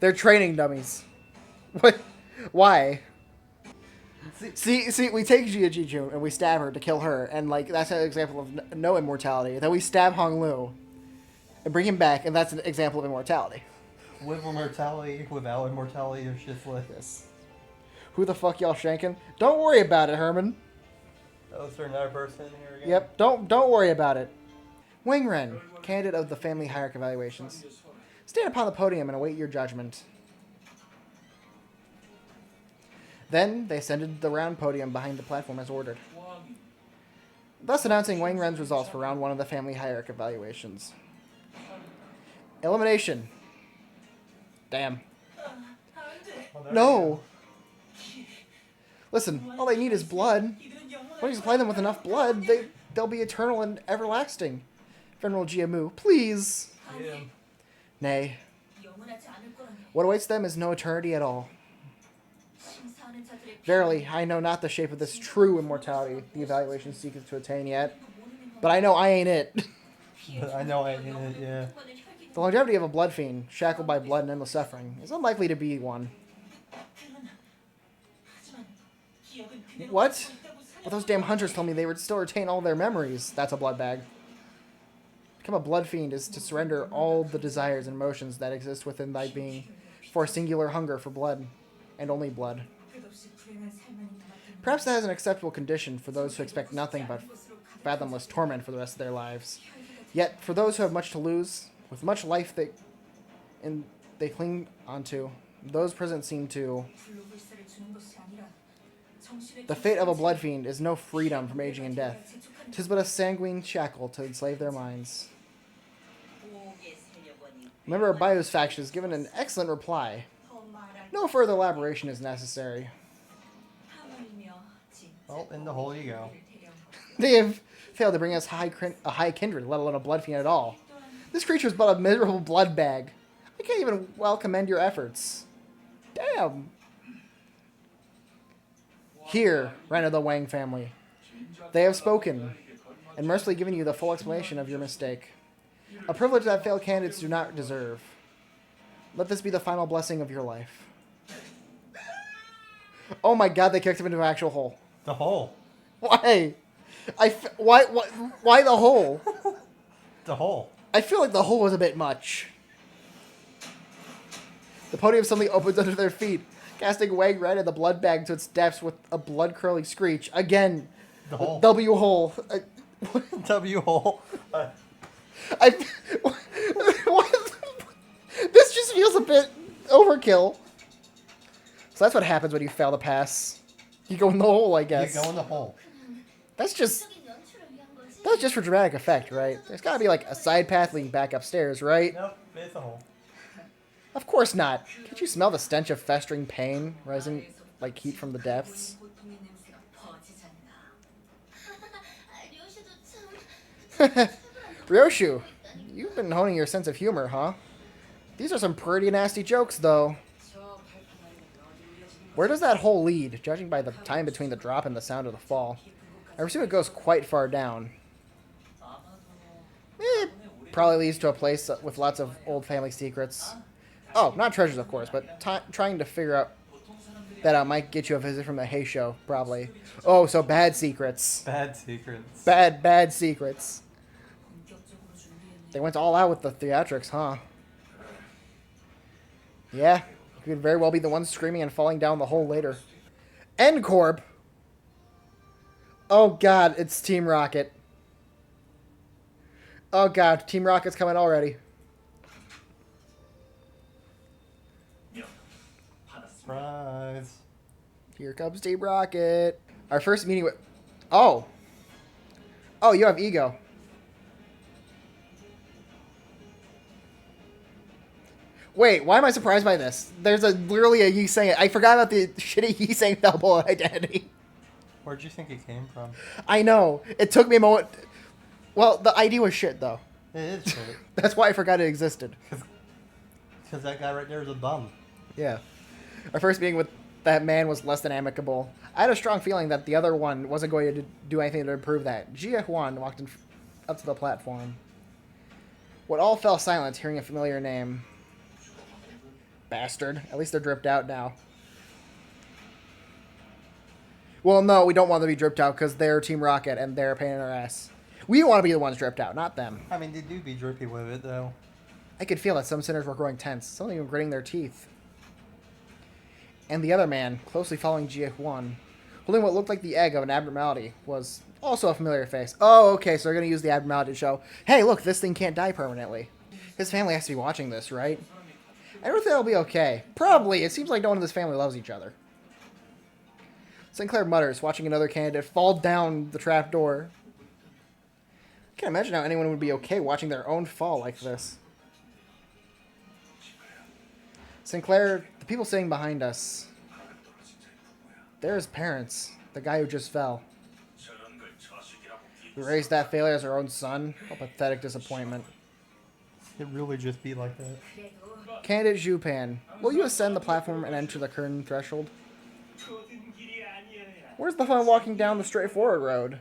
They're training dummies. What? Why? See, we take Jia Jiju and we stab her to kill her, and like that's an example of no immortality. Then we stab Hong Lu and bring him back, and that's an example of immortality. With immortality, without immortality, there's just like this. Who the fuck y'all shanking? Don't worry about it, Herman. Oh, is there another person in here again? Yep, don't worry about it. Wing Ren, candidate of the family hierarchy evaluations. Stand upon the podium and await your judgment. Then they ascended the round podium behind the platform as ordered, thus announcing Wang Ren's results for round 1 of the family hierarchy evaluations. Elimination. Damn. No. Listen, all they need is blood. When you supply them with enough blood, they'll be eternal and everlasting. Venerable Jiamu, please. Yeah. Nay. What awaits them is no eternity at all. Verily, I know not the shape of this true immortality the evaluation seeketh to attain yet, but I know I ain't it. I know I ain't it, yeah. The longevity of a blood fiend, shackled by blood and endless suffering, is unlikely to be one. What? But those damn hunters told me they would still retain all their memories. That's a blood bag. Become a blood fiend is to surrender all the desires and emotions that exist within thy being for a singular hunger for blood, and only blood. Perhaps that is an acceptable condition for those who expect nothing but fathomless torment for the rest of their lives. Yet, for those who have much to lose, with much life they cling onto, those present seem to... The fate of a blood fiend is no freedom from aging and death. 'Tis but a sanguine shackle to enslave their minds. A member of Bayu's faction has given an excellent reply. No further elaboration is necessary. Well, in the hole you go. They have failed to bring us a high kindred, let alone a blood fiend at all. This creature is but a miserable blood bag. I can't even well commend your efforts. Damn. Here, Ren of the Wang family. They have spoken, and mercifully given you the full explanation of your mistake. A privilege that failed candidates do not deserve. Let this be the final blessing of your life. Oh my god, they kicked him into an actual hole. The hole. Why? Why the hole? The hole. I feel like the hole was a bit much. The podium suddenly opens under their feet, casting Wang Ren and the blood bag to its depths with a blood-curling screech. Again, the hole. W hole. W hole. This just feels a bit overkill. So that's what happens when you fail to pass. You go in the hole, I guess. You go in the hole. That's just for dramatic effect, right? There's gotta be like a side path leading back upstairs, right? Nope, it's a hole. Of course not. Can't you smell the stench of festering pain rising like heat from the depths? Ryoshu, you've been honing your sense of humor, huh? These are some pretty nasty jokes, though. Where does that hole lead, judging by the time between the drop and the sound of the fall? I presume it goes quite far down. It probably leads to a place with lots of old family secrets. Oh, not treasures, of course, but trying to figure out that might get you a visit from the Hay Show, probably. Oh, so bad secrets. Bad secrets. Bad secrets. They went all out with the theatrics, huh? Yeah, you could very well be the ones screaming and falling down the hole later. N-Corp! Oh god, it's Team Rocket. Oh god, Team Rocket's coming already. Surprise. Here comes Team Rocket. Our first meeting with... Oh! Oh, you have ego. Wait, why am I surprised by this? There's literally a Yi saying it. I forgot about the shitty Yi saying double identity. Where'd you think it came from? I know. It took me a moment. Well, the ID was shit, though. It is shit. That's why I forgot it existed. Because that guy right there is a bum. Yeah. Our first meeting with that man was less than amicable. I had a strong feeling that the other one wasn't going to do anything to improve that. Jia Huan walked up to the platform. What all fell silent hearing a familiar name. Bastard. At least they're dripped out now. Well, no, we don't want them to be dripped out because they're Team Rocket and they're a pain in our ass. We want to be the ones dripped out, not them. I mean, they do be drippy with it, though. I could feel that some sinners were growing tense, some even gritting their teeth. And the other man, closely following Jia Huan, holding what looked like the egg of an abnormality, was also a familiar face. Oh, okay, so they're going to use the abnormality to show, hey, look, this thing can't die permanently. His family has to be watching this, right? I don't think that'll be okay. Probably. It seems like no one in this family loves each other. Sinclair mutters, watching another candidate fall down the trapdoor. I can't imagine how anyone would be okay watching their own fall like this. Sinclair, the people sitting behind us. They're his parents. The guy who just fell. We raised that failure as our own son. A pathetic disappointment. It really just be like that. Candidate Jupan, will you ascend the platform and enter the curtain threshold? Where's the fun walking down the straightforward road?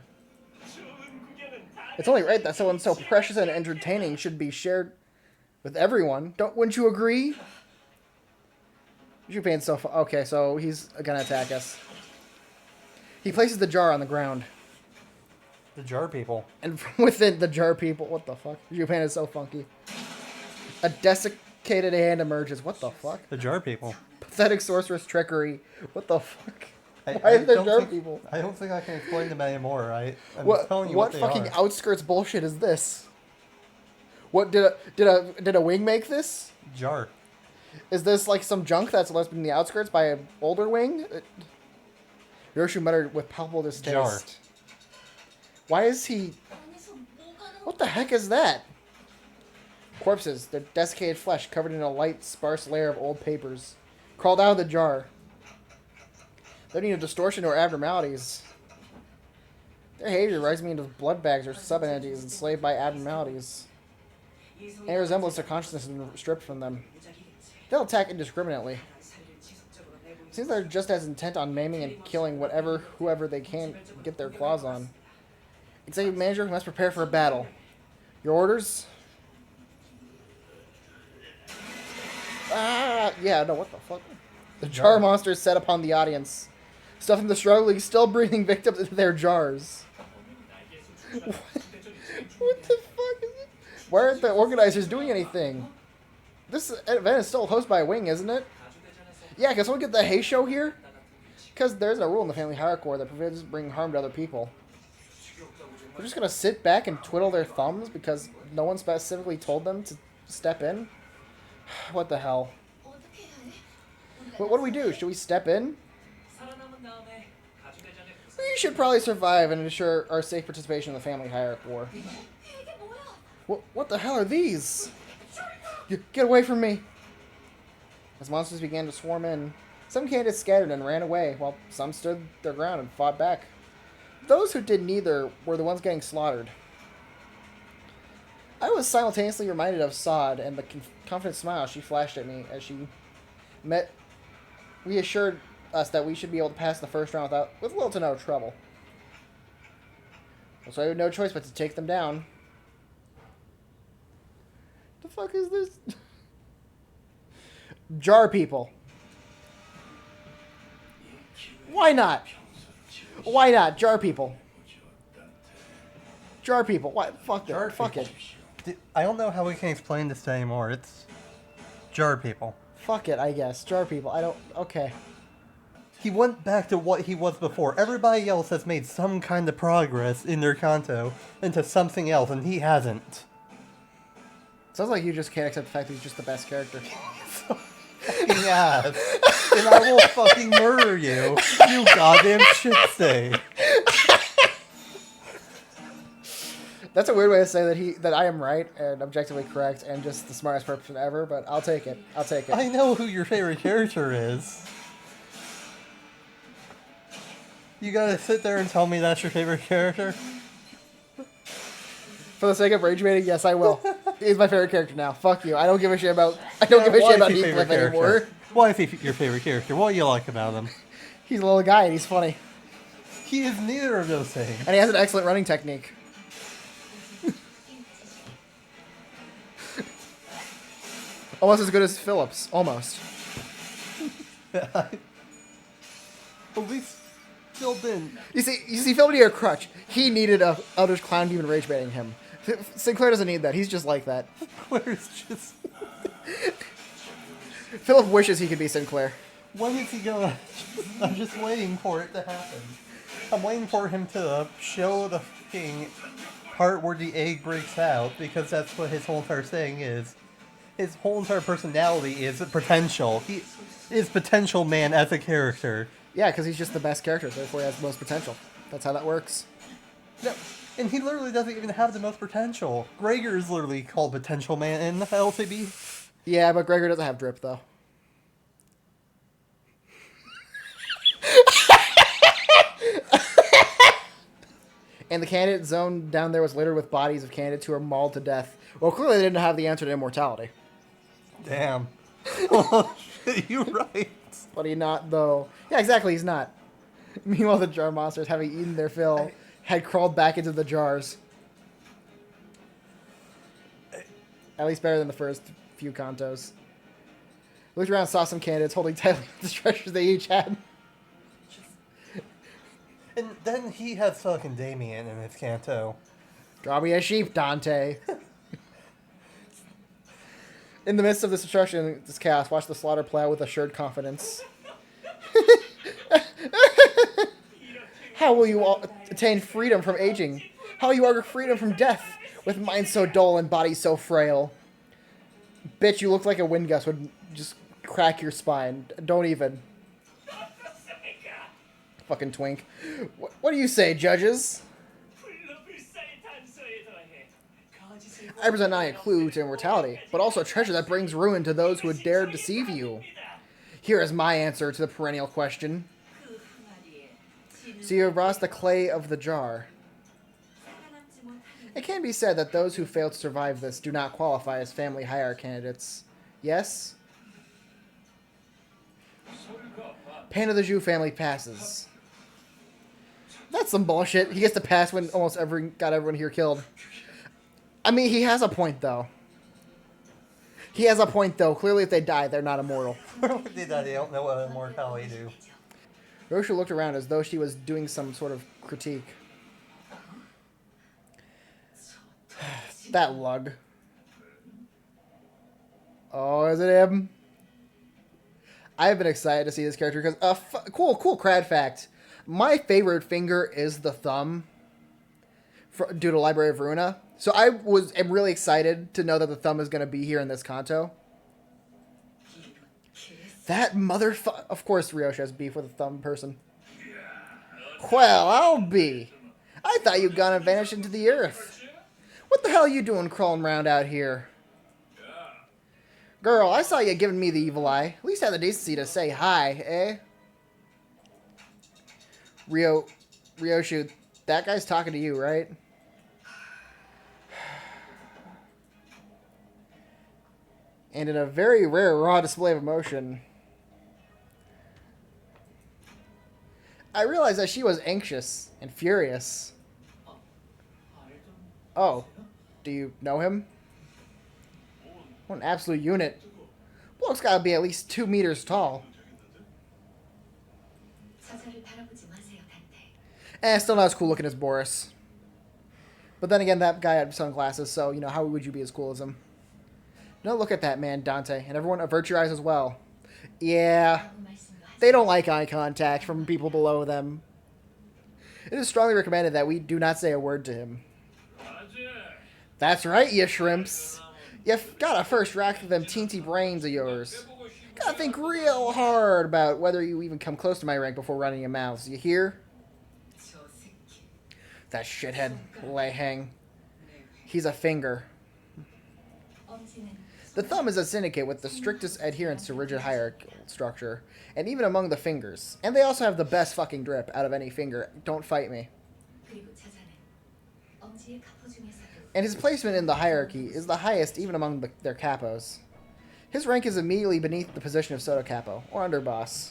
It's only right that someone so precious and entertaining should be shared with everyone. Wouldn't you agree? Jupan's so okay, so he's gonna attack us. He places the jar on the ground. The jar people. And from within the jar people, what the fuck? Jupan is so funky. A desiccated hand emerges. What the fuck? The jar people. Pathetic sorceress trickery. What the fuck? Why is there jar people? I don't think I can explain them anymore. I'm What telling you what what they fucking are. outskirts bullshit is this? What did a wing make this? Jar. Is this like some junk that's left in the outskirts by an older wing? Yoshi muttered with palpable distaste. Jar. Why is he... What the heck is that? Corpses, their desiccated flesh covered in a light, sparse layer of old papers, crawled out of the jar. There need a distortion or abnormalities. Their behavior reminds me of blood bags or sub-entities enslaved by abnormalities. Any resemblance to consciousness is stripped from them. They'll attack indiscriminately. Seems they're just as intent on maiming and killing whoever they can get their claws on. Executive manager must prepare for a battle. Your orders? Yeah, no, what the fuck? The jar monsters set upon the audience, stuffing the struggling, still breathing victims into their jars. What the fuck is it? Why aren't the organizers doing anything? This event is still hosted by a wing, isn't it? Yeah, can someone get the Hay Show here? Because there's a rule in the family hierarchy that prevents bringing harm to other people. They're just gonna sit back and twiddle their thumbs because no one specifically told them to step in? What the hell? What do we do? Should we step in? We should probably survive and ensure our safe participation in the family hierarchy war. What the hell are these? Get away from me! As monsters began to swarm in, some candidates scattered and ran away, while some stood their ground and fought back. Those who did neither were the ones getting slaughtered. I was simultaneously reminded of Sod and the confident smile she flashed at me as she reassured us that we should be able to pass the first round with little to no trouble. So I had no choice but to take them down. The fuck is this? Jar people. Why not? Why not? Jar people. Jar people. Why? Fuck it. Fuck it. I don't know how we can explain this anymore. It's jar people. Fuck it, I guess. Jar people. I don't... Okay. He went back to what he was before. Everybody else has made some kind of progress in their Kanto into something else, and he hasn't. Sounds like you just can't accept the fact that he's just the best character. Fucking ass. And I will fucking murder you. You goddamn shit say. That's a weird way to say that I am right and objectively correct and just the smartest person ever, but I'll take it. I'll take it. I know who your favorite character is. You gotta sit there and tell me that's your favorite character? For the sake of rage baiting, yes, I will. He's my favorite character now. Fuck you. I don't give a shit about Heathcliff anymore. Why is he your favorite character? What do you like about him? He's a little guy and he's funny. He is neither of those things. And he has an excellent running technique. Almost as good as Phillips. Almost. At least Phil didn't. You see, Phil needed a crutch. He needed others clown demon rage baiting him. Sinclair doesn't need that. He's just like that. Sinclair's just... Philip wishes he could be Sinclair. When is he gonna... I'm just waiting for it to happen. I'm waiting for him to show the fucking part where the egg breaks out, because that's what his whole entire thing is. His whole entire personality is potential. He is Potential Man as a character. Yeah, because he's just the best character, therefore he has the most potential. That's how that works. No, and he literally doesn't even have the most potential. Gregor is literally called Potential Man in the LCB. Yeah, but Gregor doesn't have drip, though. And the candidate zone down there was littered with bodies of candidates who were mauled to death. Well, clearly they didn't have the answer to immortality. Damn. Oh, shit, you're right. But he's not, though. Yeah, exactly, he's not. Meanwhile, the jar monsters, having eaten their fill, had crawled back into the jars. At least better than the first few Kantos. Looked around and saw some candidates holding tightly the treasures they each had. And then he had fucking Damien in his Kanto. Draw me a sheep, Dante. In the midst of this destruction, this chaos, watch the slaughter play out with assured confidence. How will you attain freedom from aging? How will you argue freedom from death with mind so dull and body so frail? Bitch, you look like a wind gust would just crack your spine. Don't even. Fucking twink. What do you say, judges? I present not a clue to immortality, but also a treasure that brings ruin to those who would dare deceive you. Here is my answer to the perennial question. So you have lost the clay of the jar. It can be said that those who fail to survive this do not qualify as family hire candidates. Yes? Pain of the Zhu family passes. That's some bullshit. He gets to pass when almost got everyone here killed. I mean, he has a point, though. He has a point, though. Clearly, if they die, they're not immortal. If they die, they don't know what immortality do. Roshu looked around as though she was doing some sort of critique. That lug. Oh, is it him? I've been excited to see this character because cool crad fact. My favorite finger is the thumb, due to Library of Ruina. So I am really excited to know that the thumb is going to be here in this Kanto. That motherfucker. Of course, Ryoshi has beef with a thumb person. Well, I'll be. I thought you'd gone and vanished into the earth. What the hell are you doing crawling around out here? Girl, I saw you giving me the evil eye. At least have the decency to say hi, eh? Ryoshu, that guy's talking to you, right? And in a very rare, raw display of emotion, I realized that she was anxious and furious. Oh, do you know him? What an absolute unit. Bloke's gotta be at least 2 meters tall. Still not as cool looking as Boris. But then again, that guy had sunglasses, so, you know, how would you be as cool as him? No, look at that man, Dante. And everyone, avert your eyes as well. Yeah. They don't like eye contact from people below them. It is strongly recommended that we do not say a word to him. That's right, you shrimps. You've gotta first rack through them teensy brains of yours. Gotta think real hard about whether you even come close to my rank before running your mouths. You hear? That shithead, Lei Hang. He's a finger. The thumb is a syndicate with the strictest adherence to rigid hierarchical structure, and even among the fingers. And they also have the best fucking drip out of any finger. Don't fight me. And his placement in the hierarchy is the highest even among their capos. His rank is immediately beneath the position of Soto Capo, or underboss.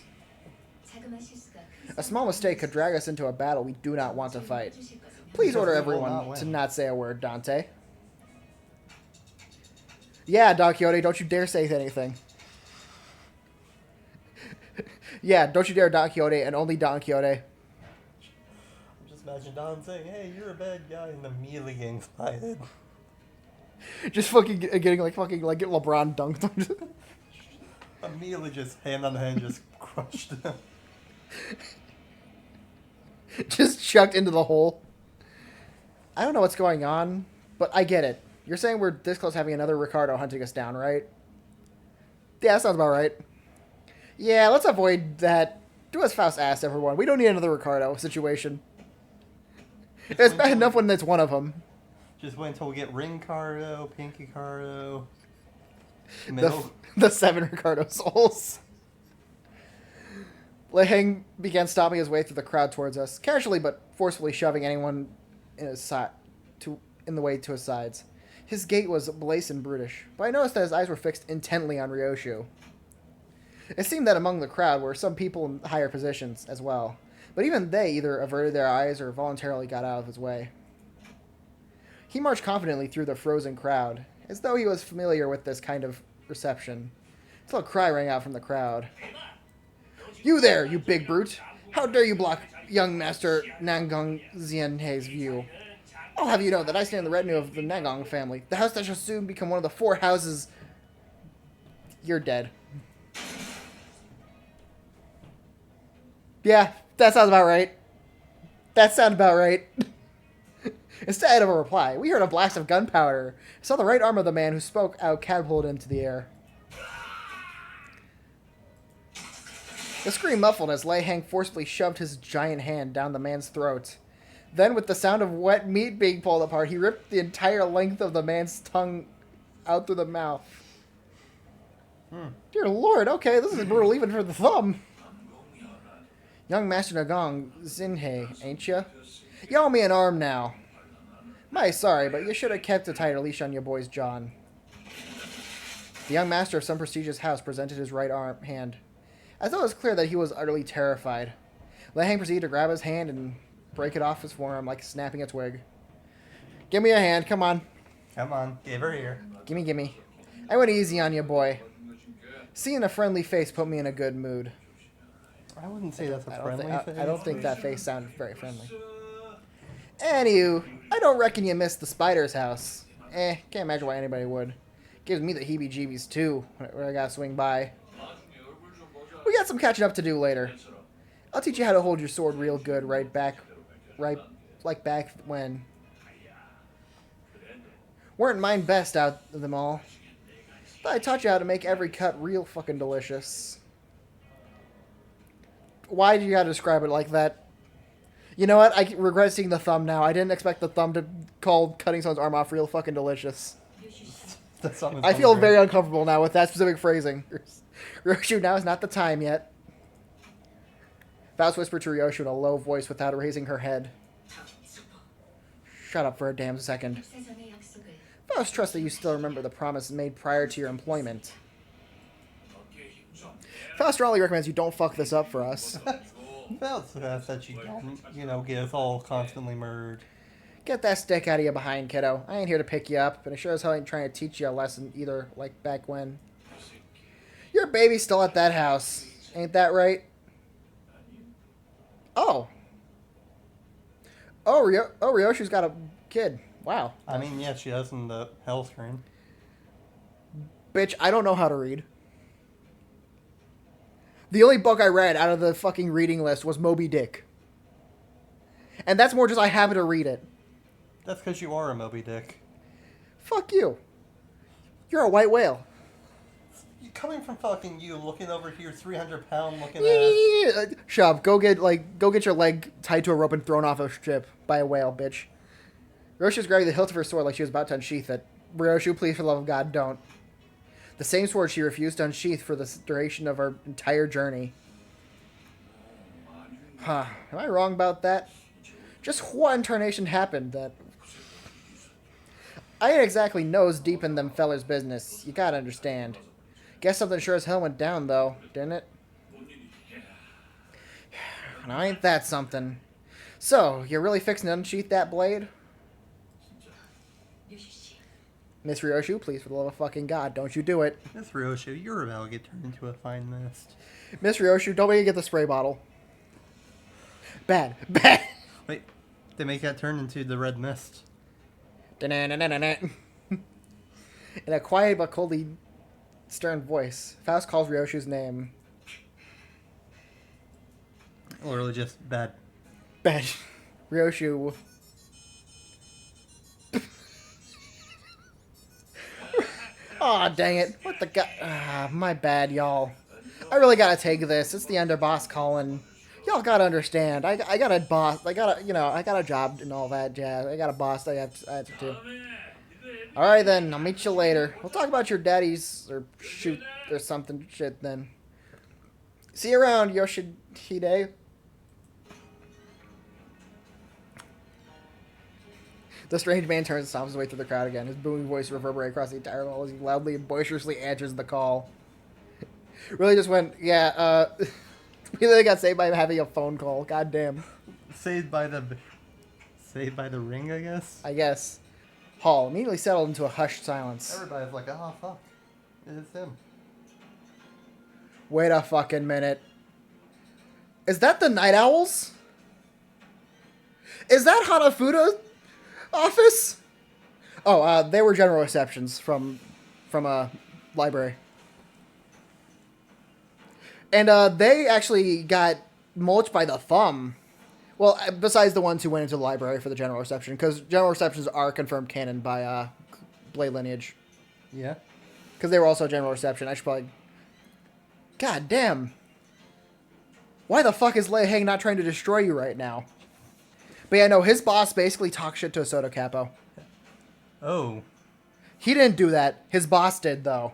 A small mistake could drag us into a battle we do not want to fight. Please order everyone to not say a word, Dante. Yeah, Don Quixote, don't you dare say anything. Yeah, don't you dare, Don Quixote, and only Don Quixote. Just imagine Don saying, hey, you're a bad guy, and immediately getting spotted. Just fucking getting like LeBron dunked on. Immediately just hand on the hand, just crushed him. Just chucked into the hole. I don't know what's going on, but I get it. You're saying we're this close to having another Ricardo hunting us down, right? Yeah, that sounds about right. Yeah, let's avoid that. Do as Faust asked, everyone. We don't need another Ricardo situation. It's bad enough when it's one of them. Just wait until we get Ring Cardo, Pinky Cardo, the 7 Ricardo souls. Lei Hang began stomping his way through the crowd towards us, casually but forcefully shoving anyone in the way to his sides. His gait was blaze and brutish, but I noticed that his eyes were fixed intently on Ryoshu. It seemed that among the crowd were some people in higher positions as well, but even they either averted their eyes or voluntarily got out of his way. He marched confidently through the frozen crowd, as though he was familiar with this kind of reception, until a cry rang out from the crowd. You there, you big brute! How dare you block young Master Nangong Xianhei's view? I'll have you know that I stand in the retinue of the Nangong family, the house that shall soon become one of the 4 houses... You're dead. Yeah, that sounds about right. That sounds about right. Instead of a reply, we heard a blast of gunpowder. Saw the right arm of the man who spoke out catapulted into the air. The scream muffled as Lei Hang forcibly shoved his giant hand down the man's throat. Then, with the sound of wet meat being pulled apart, he ripped the entire length of the man's tongue out through the mouth. Dear Lord, okay, this is brutal even for the thumb. Young Master Nagong Zinhei, ain't ya? You owe me an arm now. My sorry, but you should have kept a tighter leash on your boy's John. The young master of some prestigious house presented his right hand. As though it was clear that he was utterly terrified. Lei Hang proceeded to grab his hand and break it off his forearm like snapping a twig. Give me a hand, come on. Come on, give her here. Gimme. I went easy on you, boy. Seeing a friendly face put me in a good mood. I wouldn't say that's a friendly face. I don't think that face sounded very friendly. Anywho, I don't reckon you missed the spider's house. Can't imagine why anybody would. Gives me the heebie-jeebies too when I gotta swing by. We got some catching up to do later. I'll teach you how to hold your sword real good right back when. Weren't mine best out of them all. But I taught you how to make every cut real fucking delicious. Why do you gotta describe it like that? You know what? I regret seeing the thumb now. I didn't expect the thumb to call cutting someone's arm off real fucking delicious. I feel very uncomfortable now with that specific phrasing. Ryoshu, now is not the time yet. Faust whispered to Ryoshu in a low voice without raising her head. Shut up for a damn second. Faust trusts that you still remember the promise made prior to your employment. Faust strongly recommends you don't fuck this up for us. Faust says that you don't, get us all constantly murdered. Get that stick out of your behind, kiddo. I ain't here to pick you up, and I sure as hell ain't trying to teach you a lesson either, like back when. Your baby's still at that house. Ain't that right? Oh, Ryoshu's got a kid. Wow. I mean, yeah, she does in the hell screen. Bitch, I don't know how to read. The only book I read out of the fucking reading list was Moby Dick. And that's more just I happen to read it. That's because you are a Moby Dick. Fuck you. You're a white whale. Coming from fucking you, looking over here, 300-pound looking at. Shut up. Go get your leg tied to a rope and thrown off a ship by a whale, bitch. Ryoshu's grabbing the hilt of her sword like she was about to unsheath it. Ryoshu, please, for the love of God, don't. The same sword she refused to unsheath for the duration of our entire journey. Huh. Am I wrong about that? Just what in tarnation happened that... I ain't exactly nose deep in them fellers' business. You gotta understand. Guess something sure as hell went down, though, didn't it? Now, ain't that something? So, you're really fixing to unsheath that blade? Miss Ryoshu, please, for the love of fucking God, don't you do it. Miss Ryoshu, you're about to get turned into a fine mist. Miss Ryoshu, don't make me get the spray bottle. Bad. Wait, they make that turn into the red mist. In a quiet but coldly stern voice, Faust calls Ryoshu's name. Literally just bad. Bad. Ryoshu. Aw, dang it. What the god? My bad, y'all. I really gotta take this. It's the underboss calling. Y'all gotta understand. I got a boss. I got a job and all that jazz. I got a boss I have to do. Alright then, I'll meet you later. We'll talk about your daddies, or shoot, or something shit then. See you around, Yoshihide. The strange man turns and stomps his way through the crowd again. His booming voice reverberates across the entire hall as he loudly and boisterously answers the call. Really just went, yeah, we really got saved by having a phone call. God damn. Saved by the ring, I guess? I guess. Hall immediately settled into a hushed silence. Everybody's like, oh, fuck. It's him. Wait a fucking minute. Is that the Night Owls? Is that Hanafuda office? Oh, they were general receptions from a library. And they actually got mulched by the thumb Well, besides the ones who went into the library for the general reception, because general receptions are confirmed canon by Blade lineage. Yeah. Because they were also general reception. I should probably... God damn. Why the fuck is Lei Hang not trying to destroy you right now? But yeah, no, his boss basically talks shit to Soto Capo. Oh. He didn't do that. His boss did, though.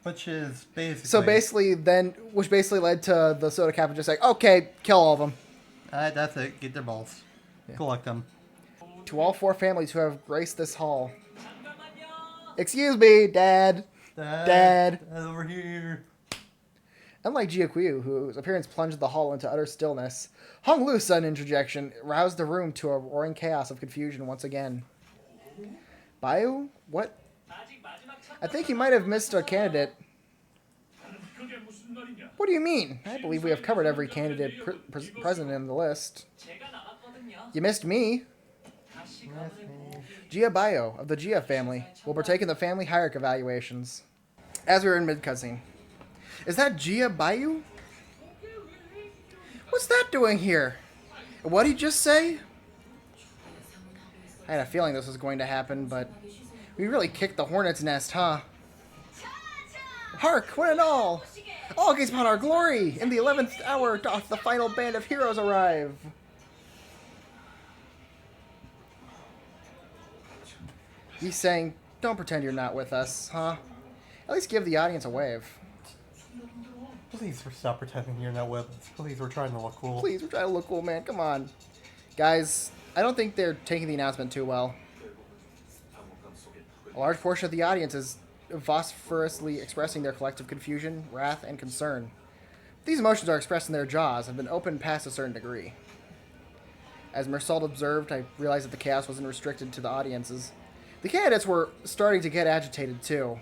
Which is basically... So basically which basically led to the Soto Capo just like, okay, kill all of them. That's it. Get their balls. Yeah. Collect them. To all 4 families who have graced this hall. Excuse me, Dad. Dad. Over here. Unlike Jiakuyu, whose appearance plunged the hall into utter stillness, Hong Lu's sudden interjection roused the room to a roaring chaos of confusion once again. Bayu? What? I think you might have missed a candidate. What do you mean? I believe we have covered every candidate present in the list. You missed me. Jia Bayo, of the Jia family, will partake in the family hierarchy evaluations. As we were in mid-cutscene. Is that Jia Bayu? What's that doing here? What did he just say? I had a feeling this was going to happen, but we really kicked the hornet's nest, huh? Hark, one and all! All gaze upon our glory! In the 11th hour doth the final band of heroes arrive! He's saying, don't pretend you're not with us, huh? At least give the audience a wave. Please stop pretending you're not with us. Please, we're trying to look cool. Please, we're trying to look cool, man. Come on. Guys, I don't think they're taking the announcement too well. A large portion of the audience is vociferously expressing their collective confusion, wrath, and concern. These emotions are expressed in their jaws and have been opened past a certain degree. As Mersault observed, I realized that the chaos wasn't restricted to the audiences. The candidates were starting to get agitated, too.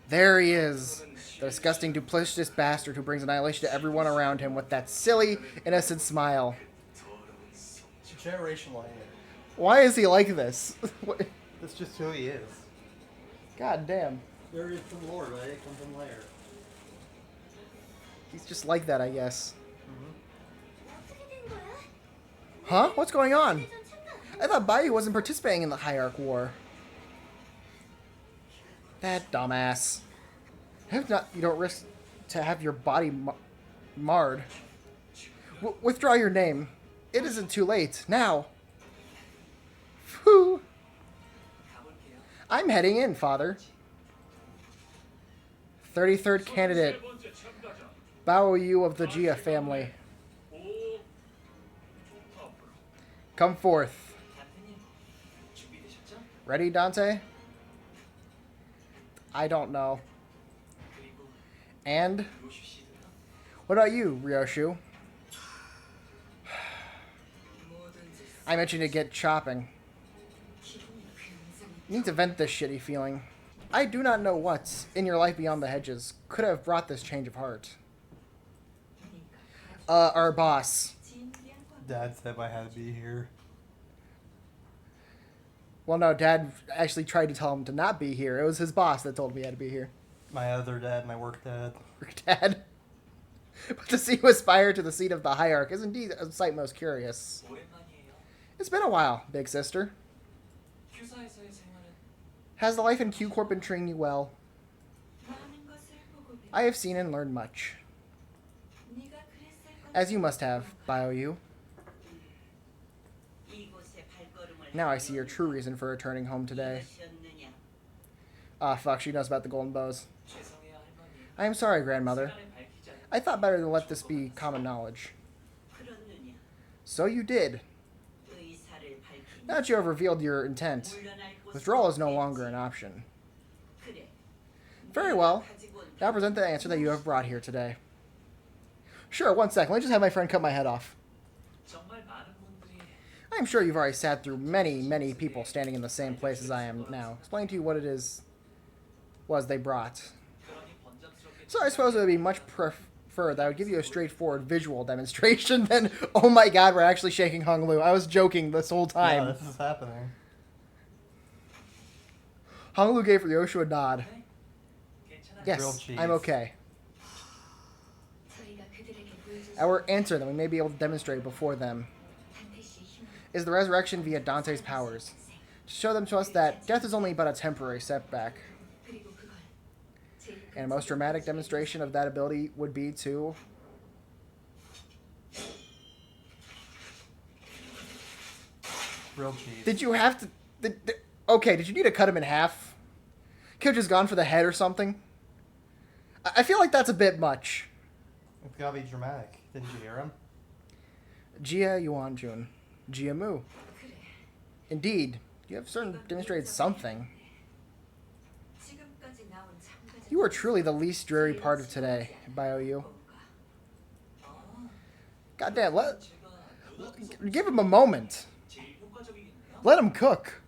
There he is. The disgusting, duplicitous bastard who brings annihilation to everyone around him with that silly, innocent smile. Generation line. Why is he like this? That's just who he is. God damn. There is some lore, right? It comes in later. He's just like that, I guess. Huh? What's going on? I thought Bayu wasn't participating in the Hierarch War. That dumbass. If not, you don't risk to have your body marred. Withdraw your name. It isn't too late. Now. Phew. I'm heading in, Father. 33rd candidate. Bao Yu of the Jia family. Come forth. Ready, Dante? I don't know. And? What about you, Ryoshu? I'm itching to get chopping. You need to vent this shitty feeling. I do not know what, in your life beyond the hedges, could have brought this change of heart. Our boss. Dad said I had to be here. Well, no, Dad actually tried to tell him to not be here. It was his boss that told him he had to be here. My other dad, my work dad. Work dad. But to see you aspire to the seat of the Hierarch is indeed a sight most curious. It's been a while, big sister. Has the life in Q Corp been treating you well? I have seen and learned much. As you must have, Bio-Yu. Now I see your true reason for returning home today. Ah, fuck, she knows about the golden bows. I am sorry, grandmother. I thought better than let this be common knowledge. So you did. Now that you have revealed your intent, withdrawal is no longer an option. Very well. Now present the answer that you have brought here today. Sure, one sec. Let me just have my friend cut my head off. I am sure you've already sat through many, many people standing in the same place as I am now. Explain to you what it was they brought. So I suppose it would be much preferred that I would give you a straightforward visual demonstration than, oh my god, we're actually shaking Hong Lu. I was joking this whole time. Yeah, this is happening. Hong Lu gave Ryoshu a nod. Yes, I'm okay. Our answer, then we may be able to demonstrate before them, is the resurrection via Dante's powers. To show them to us that death is only but a temporary setback. And a most dramatic demonstration of that ability would be to... Grilled cheese. Did you have to... Okay, did you need to cut him in half? Could have just gone for the head or something? I feel like that's a bit much. It's gotta be dramatic. Didn't you hear him? Jia Yuanjun. Jia Mu. Indeed, you have certainly demonstrated something. You are truly the least dreary part of today, Bio-Yu. Goddamn, give him a moment. Let him cook.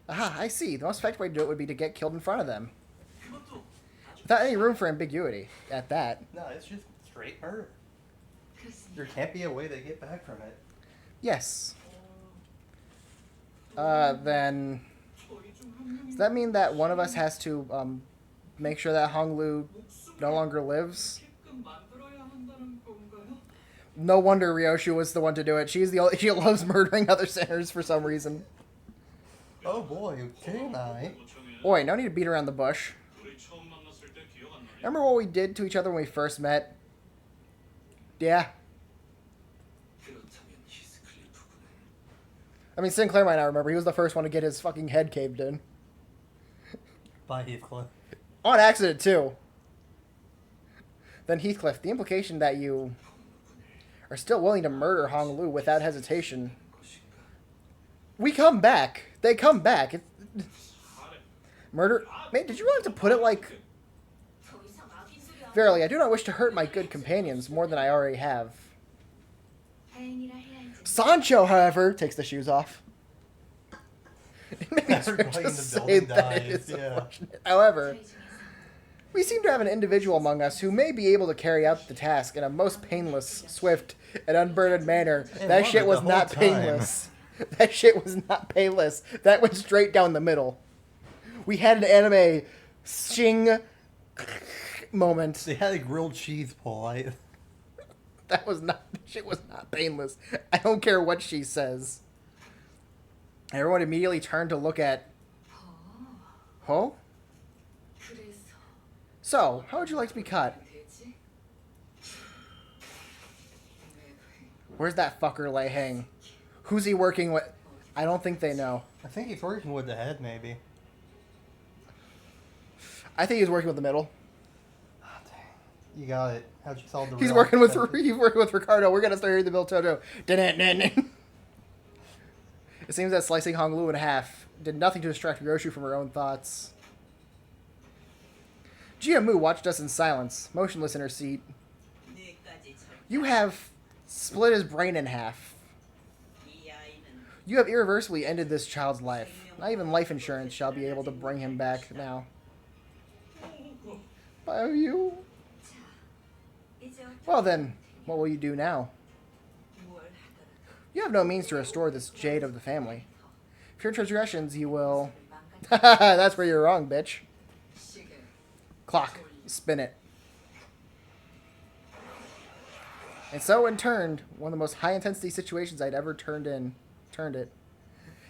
Aha, I see. The most effective way to do it would be to get killed in front of them. Without any room for ambiguity at that. No, it's just straight murder. There can't be a way to get back from it. Yes. Then... Does that mean that one of us has to make sure that Hong Lu no longer lives? No wonder Ryoshu was the one to do it. She loves murdering other sinners for some reason. Oh boy, can I? Boy, no need to beat around the bush. Remember what we did to each other when we first met? Yeah. I mean, Sinclair might not remember. He was the first one to get his fucking head caved in. By Heathcliff. On accident, too. Then Heathcliff, the implication that you are still willing to murder Hong Lu without hesitation. We come back. They come back. Murder? Man, did you really have to put it like... Verily, I do not wish to hurt my good companions more than I already have. Sancho, however, takes the shoes off. It may be strange to say that it is unfortunate. However, we seem to have an individual among us who may be able to carry out the task in a most painless, swift, and unburdened manner. That shit was not painless. That shit was not painless. That went straight down the middle. We had an anime shing moment. They had a grilled cheese pull. That shit was not painless. I don't care what she says. Everyone immediately turned to look at... Ho? So, how would you like to be cut? Where's that fucker Lei Hang? Who's he working with? I don't think they know. I think he's working with the head, maybe. I think he's working with the middle. Oh, dang. You got it. How'd you solve the He's working with Ricardo. We're gonna start hearing the Bill Toto. It seems that slicing Hong Lu in half did nothing to distract Ryoshu from her own thoughts. Jia Mu watched us in silence, motionless in her seat. You have split his brain in half. You have irreversibly ended this child's life. Not even life insurance shall be able to bring him back now. Bio-Yu? Well then, what will you do now? You have no means to restore this jade of the family. For your transgressions, you will... That's where you're wrong, bitch. Clock. Spin it. And so, in turn, one of the most high-intensity situations I'd ever turned it.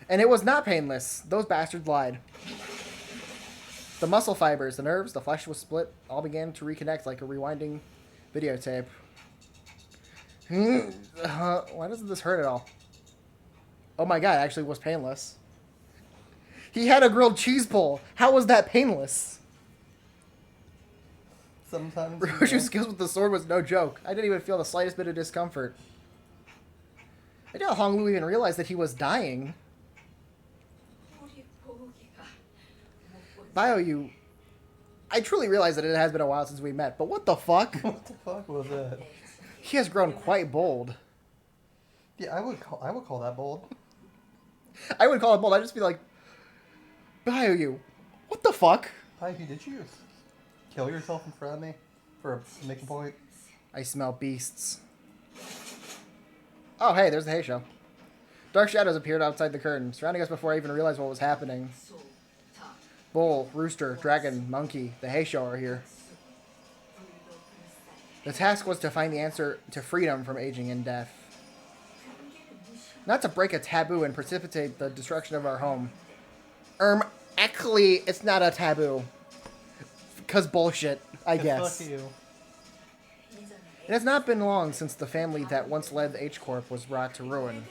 And it was not painless. Those bastards lied. The muscle fibers, the nerves, the flesh was split, all began to reconnect like a rewinding videotape. Why doesn't this hurt at all? Oh my god, it actually was painless. He had a grilled cheese pull. How was that painless? Sometimes... Ryoshu's skills with the sword was no joke. I didn't even feel the slightest bit of discomfort. I doubt Hong Lu even realized that he was dying. Bio-Yu, I truly realize that it has been a while since we met, but what the fuck? What the fuck was that? He has grown quite bold. Yeah, I would call that bold. I would call it bold. I'd just be like, Bio-Yu, what the fuck? Pikey, did you kill yourself in front of me for a making point? I smell beasts. Oh, hey, there's the hay show. Dark shadows appeared outside the curtain, surrounding us before I even realized what was happening. Bull, rooster, dragon, monkey, the hay show are here. The task was to find the answer to freedom from aging and death. Not to break a taboo and precipitate the destruction of our home. Actually, it's not a taboo. Because bullshit, I guess. Fuck you. It has not been long since the family that once led the H-Corp was brought to ruin.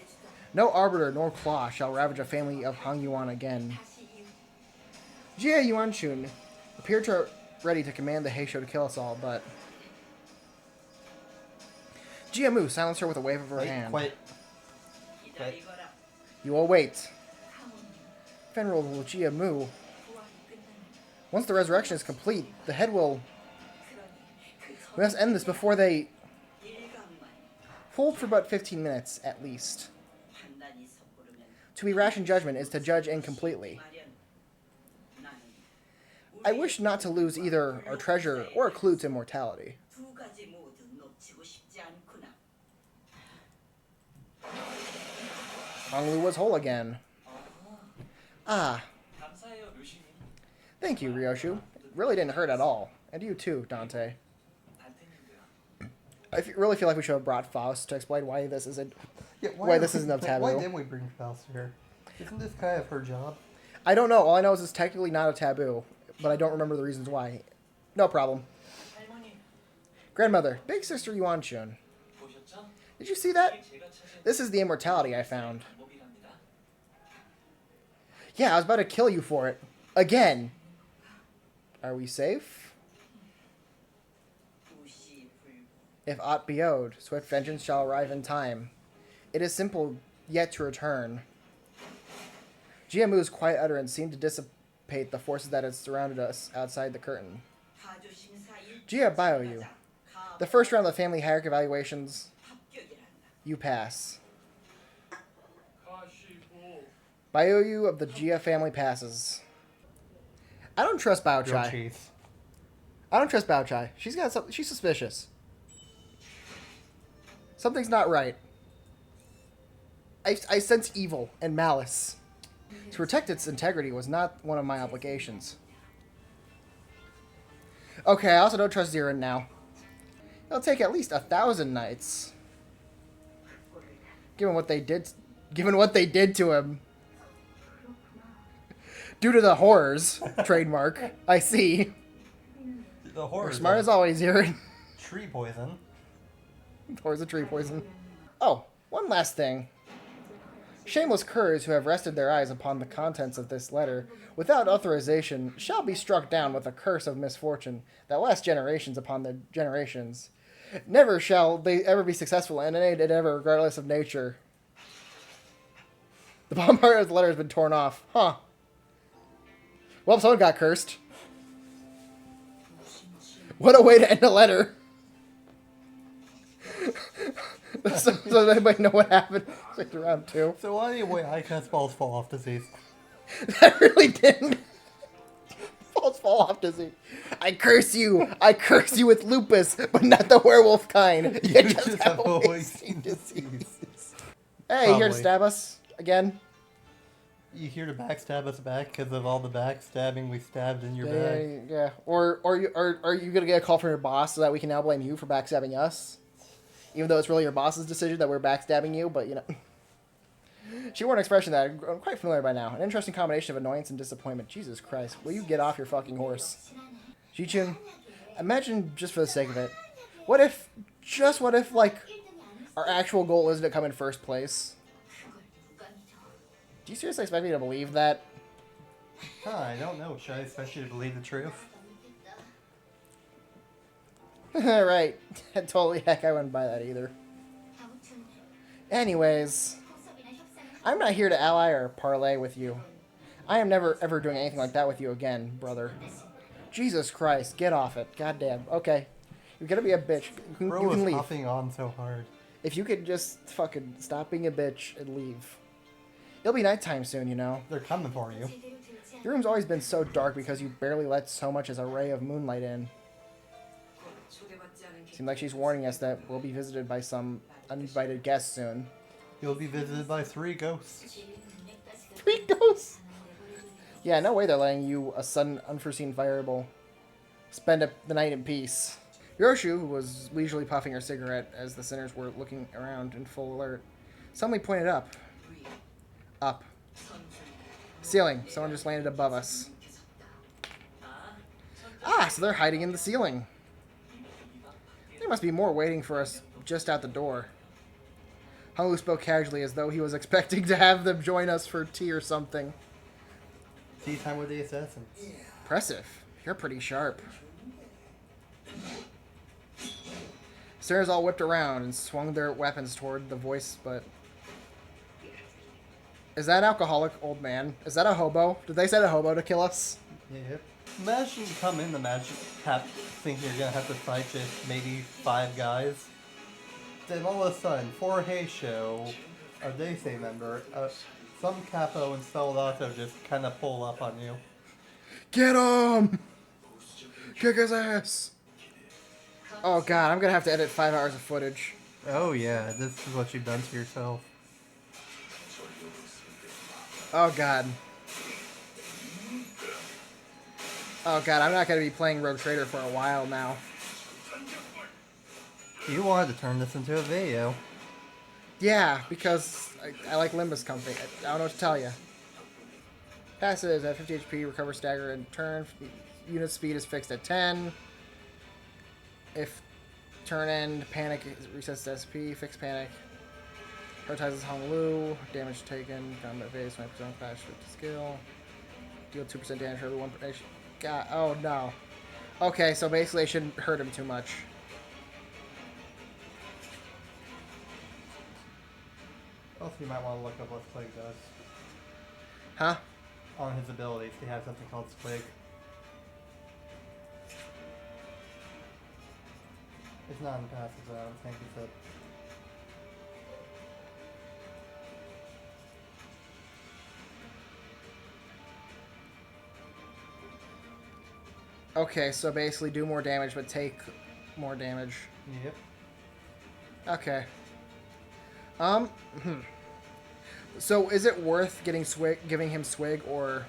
No arbiter nor claw shall ravage a family of Hong Yuan again. Jia Yuanchun appeared ready to command the Heisho to kill us all, but... Jia Mu silenced her with a wave of her hand. Wait. You will wait. Venerable Jia Mu. Once the resurrection is complete, the head will... We must end this before they... Hold for about 15 minutes, at least. To be rash in judgment is to judge incompletely. I wish not to lose either our treasure or a clue to immortality. Honglu was whole again. Ah. Thank you, Ryoshu. It really didn't hurt at all. And you too, Dante. I really feel like we should have brought Faust to explain why this isn't... why this isn't a taboo. Why didn't we bring Faust here? Isn't this kind of her job? I don't know. All I know is it's technically not a taboo, but I don't remember the reasons why. No problem. Grandmother, big sister Yuan-chun. Did you see that? This is the immortality I found. Yeah, I was about to kill you for it. Again. Are we safe? If aught be owed, swift vengeance shall arrive in time. It is simple yet to return. Jiamu's quiet utterance seemed to dissipate the forces that had surrounded us outside the curtain. Jia Bioyu. The first round of the family hierarchy evaluations. You pass. Bioyu of the Jia family passes. I don't trust Bao Chai. I don't trust Bao Chai. She's suspicious. Something's not right. I sense evil and malice. To protect its integrity was not one of my obligations. Okay, I also don't trust Zirin now. It'll take at least 1,000 nights. Given what they did to him. Due to the horrors, trademark. I see. The horrors. You're smart as always, Zirin. Tree poison. Horrors of tree poison. Oh, one last thing. Shameless curs who have rested their eyes upon the contents of this letter, without authorization, shall be struck down with a curse of misfortune that lasts generations upon the generations. Never shall they ever be successful in any endeavor, regardless of nature. The bottom part of the letter has been torn off. Huh. Well, someone got cursed. What a way to end a letter. So does anybody know what happened round 2? So anyway, I cast balls fall off disease. That really didn't. Balls fall off disease. I curse you with lupus, but not the werewolf kind. You just have a wasting disease. Hey, you here to stab us again? You here to backstab us back because of all the backstabbing we stabbed in your bag? Yeah. Or are you gonna get a call from your boss so that we can now blame you for backstabbing us? Even though it's really your boss's decision that we're backstabbing you, but you know. She wore an expression that I'm quite familiar by now. An interesting combination of annoyance and disappointment. Jesus Christ, will you get off your fucking horse? Jichun, imagine just for the sake of it. What if, like, our actual goal isn't to come in first place? Do you seriously expect me to believe that? I don't know. Should I expect you to believe the truth? Right. Totally heck, I wouldn't buy that either. Anyways, I'm not here to ally or parlay with you. I am never ever doing anything like that with you again, brother. Jesus Christ, get off it. Goddamn. Okay. You're gonna be a bitch. You can leave. Hopping on so hard. If you could just fucking stop being a bitch and leave. It'll be nighttime soon, you know. They're coming for you. Your room's always been so dark because you barely let so much as a ray of moonlight in. Seems like she's warning us that we'll be visited by some uninvited guests soon. You'll be visited by 3 ghosts. 3 ghosts? Yeah, no way they're letting you, a sudden unforeseen variable, spend the night in peace. Yoroshu, who was leisurely puffing her cigarette as the sinners were looking around in full alert, suddenly pointed up. Up. Ceiling. Someone just landed above us. Ah, so they're hiding in the ceiling. There must be more waiting for us just out the door. Honolulu spoke casually as though he was expecting to have them join us for tea or something. Tea time with the assassins. Impressive. You're pretty sharp. Sinners all whipped around and swung their weapons toward the voice, but... Is that an alcoholic old man? Is that a hobo? Did they send a hobo to kill us? Yep. Imagine you come in the magic thinking you're gonna have to fight just maybe 5 guys. Then all of a sudden, for a Heisho, a Daisei member, some capo and Soldato just kind of pull up on you. Get him! Kick his ass! Oh god, I'm gonna have to edit 5 hours of footage. Oh yeah, this is what you've done to yourself. Oh god. Oh god, I'm not gonna be playing Rogue Trader for a while now. You wanted to turn this into a video. Yeah, because I like Limbus Company. I don't know what to tell you. Passive at 50 HP, recover, stagger, and turn. Unit speed is fixed at 10. If turn end, panic resets to SP, fix panic. Prioritizes Honolulu, damage taken, combat base, 20% flash, 50 skill. Deal 2% damage for every one. God, oh no. Okay, so basically I shouldn't hurt him too much. Also, you might want to look up what Squig does. Huh? On his abilities, he has something called Squig. It's not in the passive, so I don't think it's a... Okay, so basically do more damage, but take more damage. Yep. Okay. So is it worth getting giving him Swig, or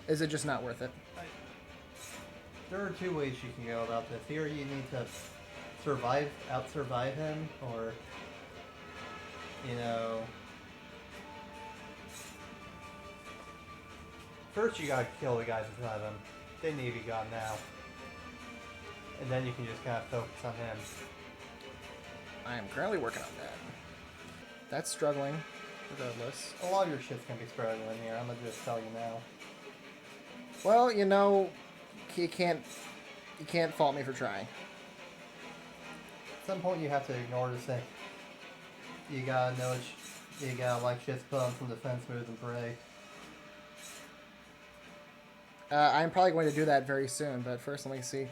is it just not worth it? There are 2 ways you can go about this. Here you need to out-survive him, or, you know... First you gotta kill the guys inside him. They need to be gone now. And then you can just kind of focus on him. I am currently working on that. That's struggling, regardless. A lot of your shit's gonna be struggling here, I'm gonna just tell you now. Well, you know, you can't fault me for trying. At some point you have to ignore this thing. You gotta know you gotta like shit's put on some defense moves and pray. I'm probably going to do that very soon, but first let me see.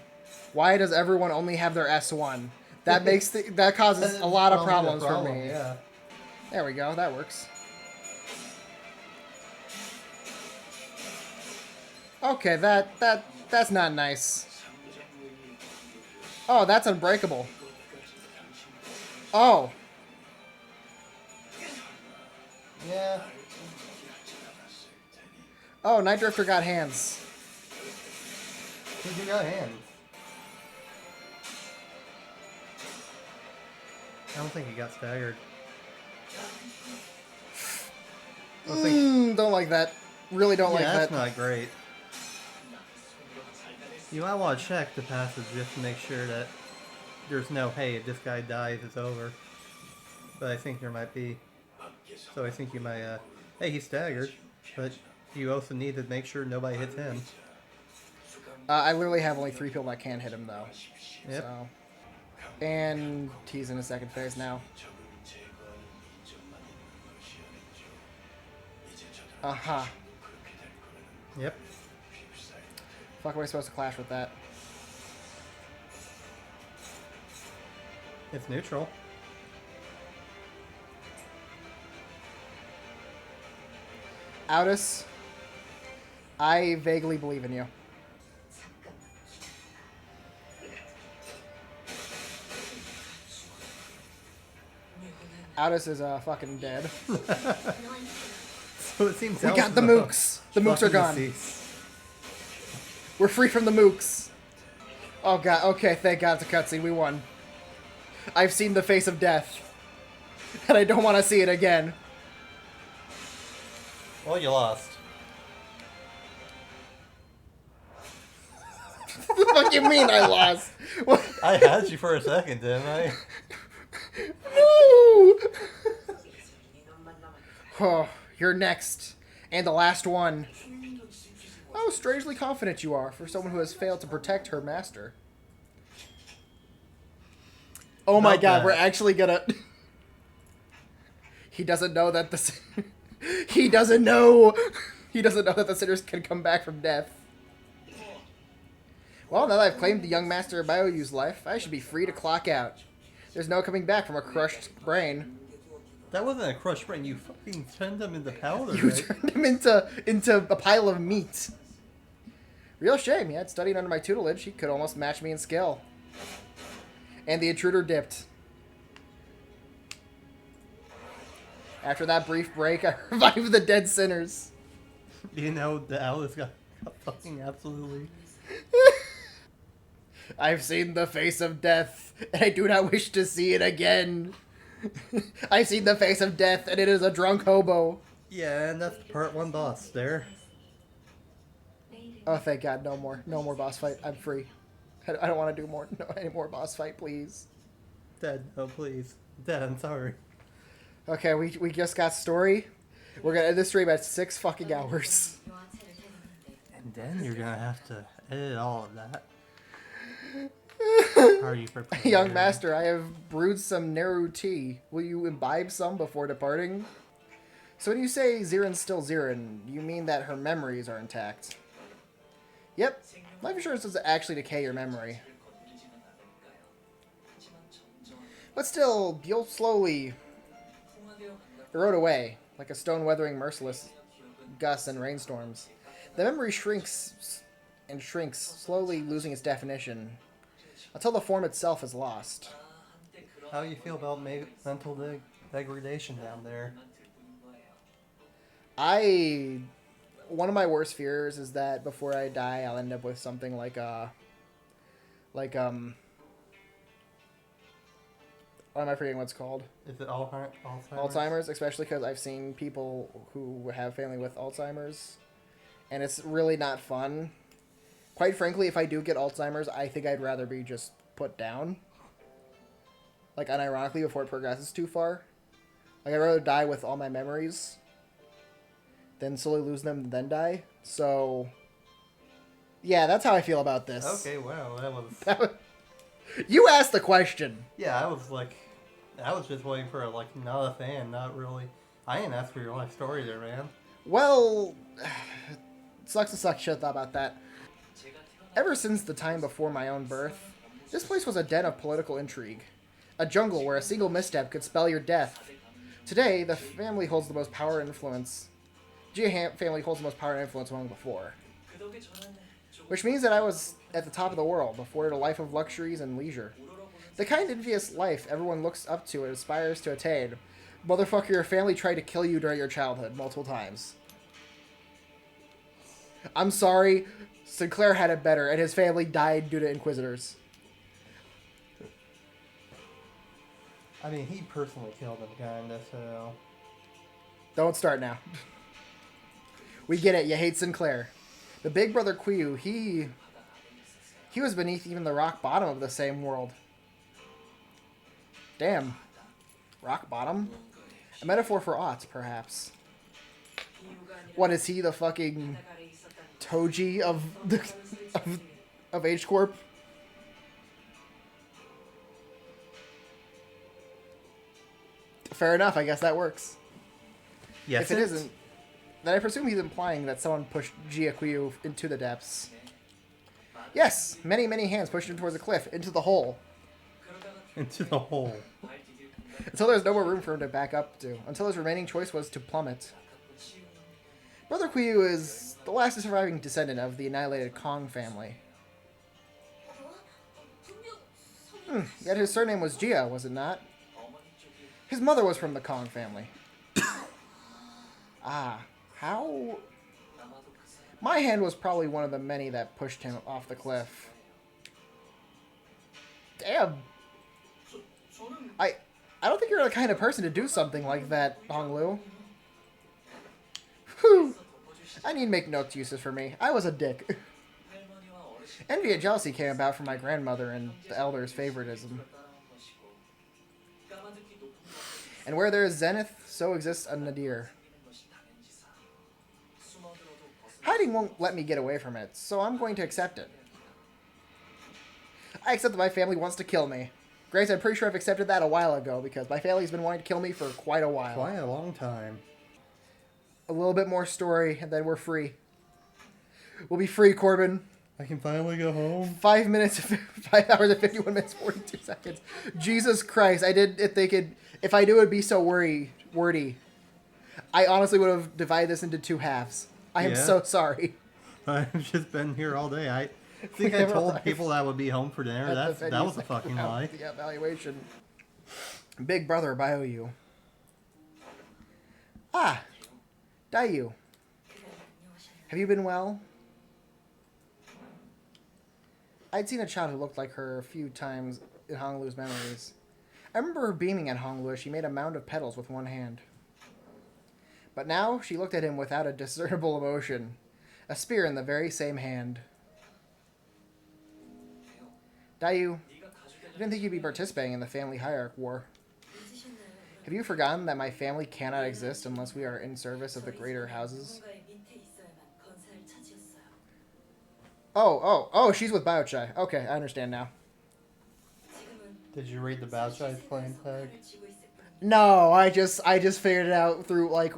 Why does everyone only have their S1? That makes that causes a lot of problems for me. Yeah. There we go. That works. Okay, that's not nice. Oh, that's unbreakable. Oh. Yeah. Oh, Night Drifter got hands. You got hands. I don't think he got staggered. Don't like that. Really don't like that. Yeah, that's not great. You might want to check the passage just to make sure that there's no, hey, if this guy dies, it's over. But I think there might be. So I think you might, hey, he's staggered. But you also need to make sure nobody hits him. I literally have only 3 people that can hit him, though. Yep. So. And he's in the second phase now. Aha. Yep. Fuck, am I supposed to clash with that? It's neutral. Aldous, I vaguely believe in you. Aldous is fucking dead. So it seems We got the mooks. The mooks are gone. We're free from the mooks. Oh god, okay, thank god it's a cutscene, we won. I've seen the face of death. And I don't want to see it again. Well, you lost. What the fuck you mean I lost? What? I had you for a second, didn't I? No! Oh, you're next. And the last one. How strangely confident you are for someone who has failed to protect her master. Oh my Not god, bad. we're actually gonna... He doesn't know that the... He doesn't know... He doesn't know that the sinners can come back from death. Well, now that I've claimed the young master of Bioyu's life, I should be free to clock out. There's no coming back from a crushed brain. That wasn't a crushed brain. You fucking turned him into powder, You right? turned him into a pile of meat. Real shame. He had studied under my tutelage. He could almost match me in skill. And the intruder dipped. After that brief break, I revived the dead sinners. You know, the Alice got fucking absolutely... I've seen the face of death, and I do not wish to see it again. I've seen the face of death, and it is a drunk hobo. Yeah, and that's part one boss there. Oh, thank God, no more boss fight. I'm free. I don't want to do any more boss fight, please. Dad, oh please. Dad, I'm sorry. Okay, we just got story. We're gonna end this stream at 6 fucking hours. And then you're gonna have to edit all of that. Are you prepared? Young master, I have brewed some Neru tea. Will you imbibe some before departing? So when you say Zirin's still Zirin, you mean that her memories are intact? Yep. Life insurance doesn't actually decay your memory. But still, you'll slowly erode away, like a stone weathering merciless gusts and rainstorms. The memory shrinks and shrinks, slowly losing its definition, until the form itself is lost. How do you feel about mental degradation down there? One of my worst fears is that before I die, I'll end up with something like what am I forgetting what's called? Is it Alzheimer's? Alzheimer's, especially because I've seen people who have family with Alzheimer's, and it's really not fun. Quite frankly, if I do get Alzheimer's, I think I'd rather be just put down. Like, unironically, before it progresses too far. Like, I'd rather die with all my memories than slowly lose them and then die. So, yeah, that's how I feel about this. Okay, wow, that was... You asked the question. Yeah, I was just waiting for not a fan, not really. I didn't ask for your life story there, man. Well, sucks to suck. Should have thought about that. Ever since the time before my own birth, this place was a den of political intrigue. A jungle where a single misstep could spell your death. Today, the family holds the most power and influence. Family holds the most power and influence among the four. Which means that I was at the top of the world, afforded a life of luxuries and leisure. The kind envious life everyone looks up to and aspires to attain. Motherfucker, your family tried to kill you during your childhood multiple times. I'm sorry, Sinclair had it better, and his family died due to Inquisitors. I mean, he personally killed them, kinda, so... Don't start now. We get it, you hate Sinclair. The big brother Quiyu, he was beneath even the rock bottom of the same world. Damn. Rock bottom? A metaphor for aught, perhaps. What, is he the fucking Toji of H Corp? Fair enough, I guess that works. Yes, If it isn't, then I presume he's implying that someone pushed Giaquiu into the depths. Yes, many, many hands pushed him towards the cliff, into the hole. Into the hole. Until there's no more room for him to back up to. Until his remaining choice was to plummet. Brother Quiyu is the last surviving descendant of the annihilated Kong family. Yet his surname was Jia, was it not? His mother was from the Kong family. How? My hand was probably one of the many that pushed him off the cliff. Damn. I I don't think you're the kind of person to do something like that, Hong Lu. Whew. I need to make notes uses for me. I was a dick. Envy and jealousy came about from my grandmother and the elders' favoritism. And where there is zenith, so exists a nadir. Hiding won't let me get away from it, so I'm going to accept it. I accept that my family wants to kill me. Grace, I'm pretty sure I've accepted that a while ago, because my family's been wanting to kill me for quite a while. Quite a long time. A little bit more story, and then we're free. We'll be free, Corbin. I can finally go home. 5 minutes, 5 hours and 51 minutes, 42 seconds. Jesus Christ, I did if they could, if I knew it would be so wordy. I honestly would have divided this into 2 halves. I am so sorry. I've just been here all day. I think I told people that I would be home for dinner. That was a fucking lie. The evaluation. Big brother, bio you. Ah, Dayu. Have you been well? I'd seen a child who looked like her a few times in Hong Lu's memories. I remember her beaming at Hong Lu as she made a mound of petals with one hand. But now she looked at him without a discernible emotion, a spear in the very same hand. Dayu, I didn't think you'd be participating in the family hierarchy war. Have you forgotten that my family cannot exist unless we are in service of the greater houses? Oh, she's with Biochai. Okay, I understand now. Did you read the Bowchai's plain tag? No, I just figured it out through, like,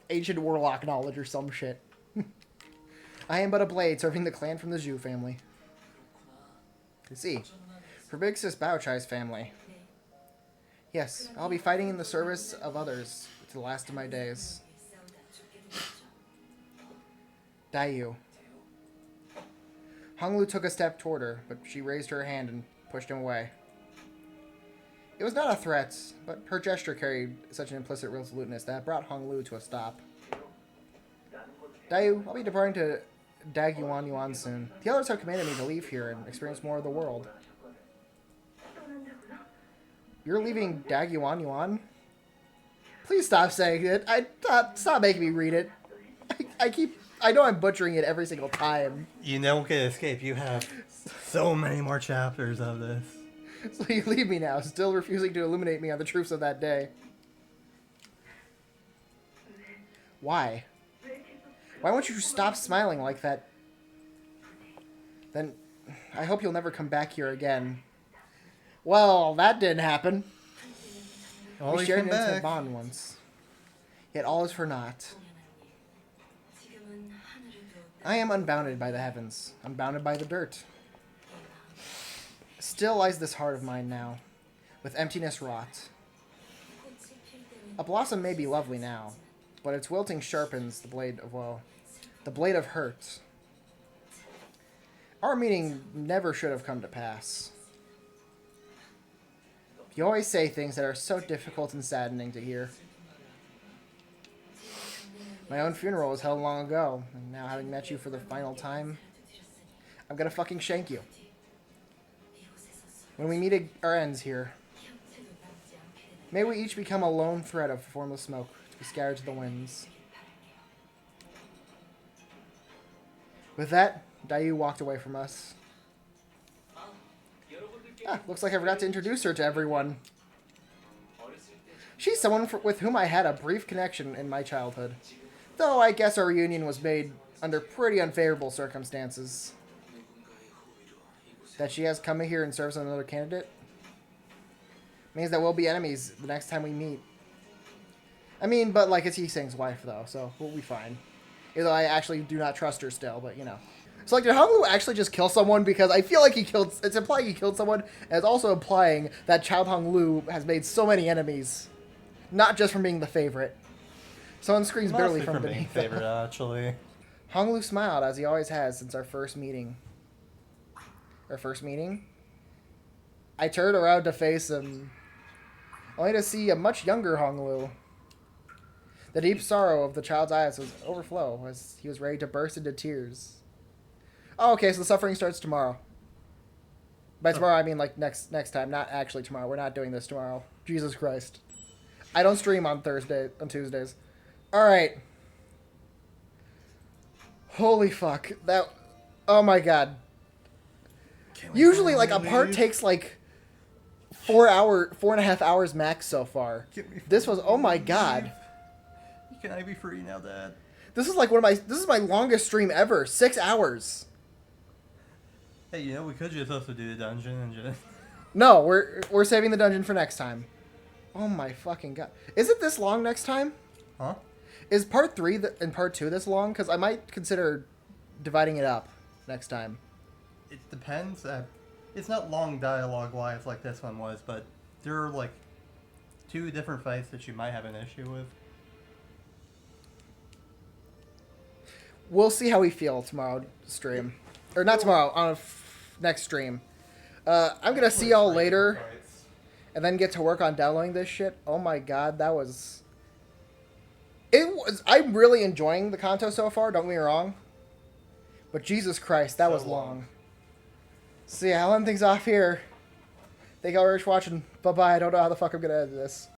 ancient warlock knowledge or some shit. I am but a blade serving the clan from the Zhu family. I see. For big sis Biochai's family. Yes, I'll be fighting in the service of others to the last of my days. Dayu. Hong Lu took a step toward her, but she raised her hand and pushed him away. It was not a threat, but her gesture carried such an implicit resoluteness that it brought Hong Lu to a stop. Dayu, I'll be departing to Dagyuan Yuan soon. The others have commanded me to leave here and experience more of the world. You're leaving Dagyuan Yuan? Please stop saying it. Stop making me read it. I know I'm butchering it every single time. You don't get escape. You have so many more chapters of this. So you leave me now, still refusing to illuminate me on the truths of that day. Why? Why won't you stop smiling like that? Then, I hope you'll never come back here again. Well, that didn't happen. We shared an intimate bond once. Yet all is for naught. I am unbounded by the heavens, unbounded by the dirt. Still lies this heart of mine now, with emptiness wrought. A blossom may be lovely now, but its wilting sharpens the blade of woe, the blade of hurt. Our meeting never should have come to pass. You always say things that are so difficult and saddening to hear. My own funeral was held long ago, and now having met you for the final time, I'm gonna fucking shank you. When we meet our ends here, may we each become a lone thread of formless smoke to be scattered to the winds. With that, Dayu walked away from us. Looks like I forgot to introduce her to everyone. She's someone with whom I had a brief connection in my childhood. Though I guess our reunion was made under pretty unfavorable circumstances. That she has come here and serves another candidate means that we'll be enemies the next time we meet. I mean, but like it's Yi-Seng's wife though, so we'll be fine. Even though I actually do not trust her still, but you know. So like, did Hong Lu actually just kill someone? Because I feel like it's implying he killed someone, and it's also implying that Child Hong Lu has made so many enemies. Not just from being the favorite. Someone screams bitterly from beneath. Favorite, actually. Hong Lu smiled, as he always has since our first meeting. I turned around to face him, only to see a much younger Hong Lu. The deep sorrow of the child's eyes was overflow as he was ready to burst into tears. Oh, okay, so the suffering starts tomorrow. By tomorrow, I mean like next time, not actually tomorrow. We're not doing this tomorrow. Jesus Christ. I don't stream on Tuesdays. All right. Holy fuck. Oh my god. Usually like a part takes like 4.5 hours max so far. This was, oh my god. Can I be free now, Dad? This is like this is my longest stream ever. 6 hours. Hey, you know, we could just also do the dungeon and just... No, we're saving the dungeon for next time. Oh my fucking god. Is it this long next time? Huh? Is part 3 and part 2 this long? Because I might consider dividing it up next time. It depends. It's not long dialogue-wise like this one was, but there are, like, 2 different fights that you might have an issue with. We'll see how we feel tomorrow stream. Or not tomorrow, on next stream. I'm going to see y'all later. And then get to work on downloading this shit. Oh my god, that was... I'm really enjoying the Kanto so far, don't get me wrong. But Jesus Christ, that was long. So yeah, I'll end things off here. Thank y'all very much for watching. Bye-bye. I don't know how the fuck I'm going to edit this.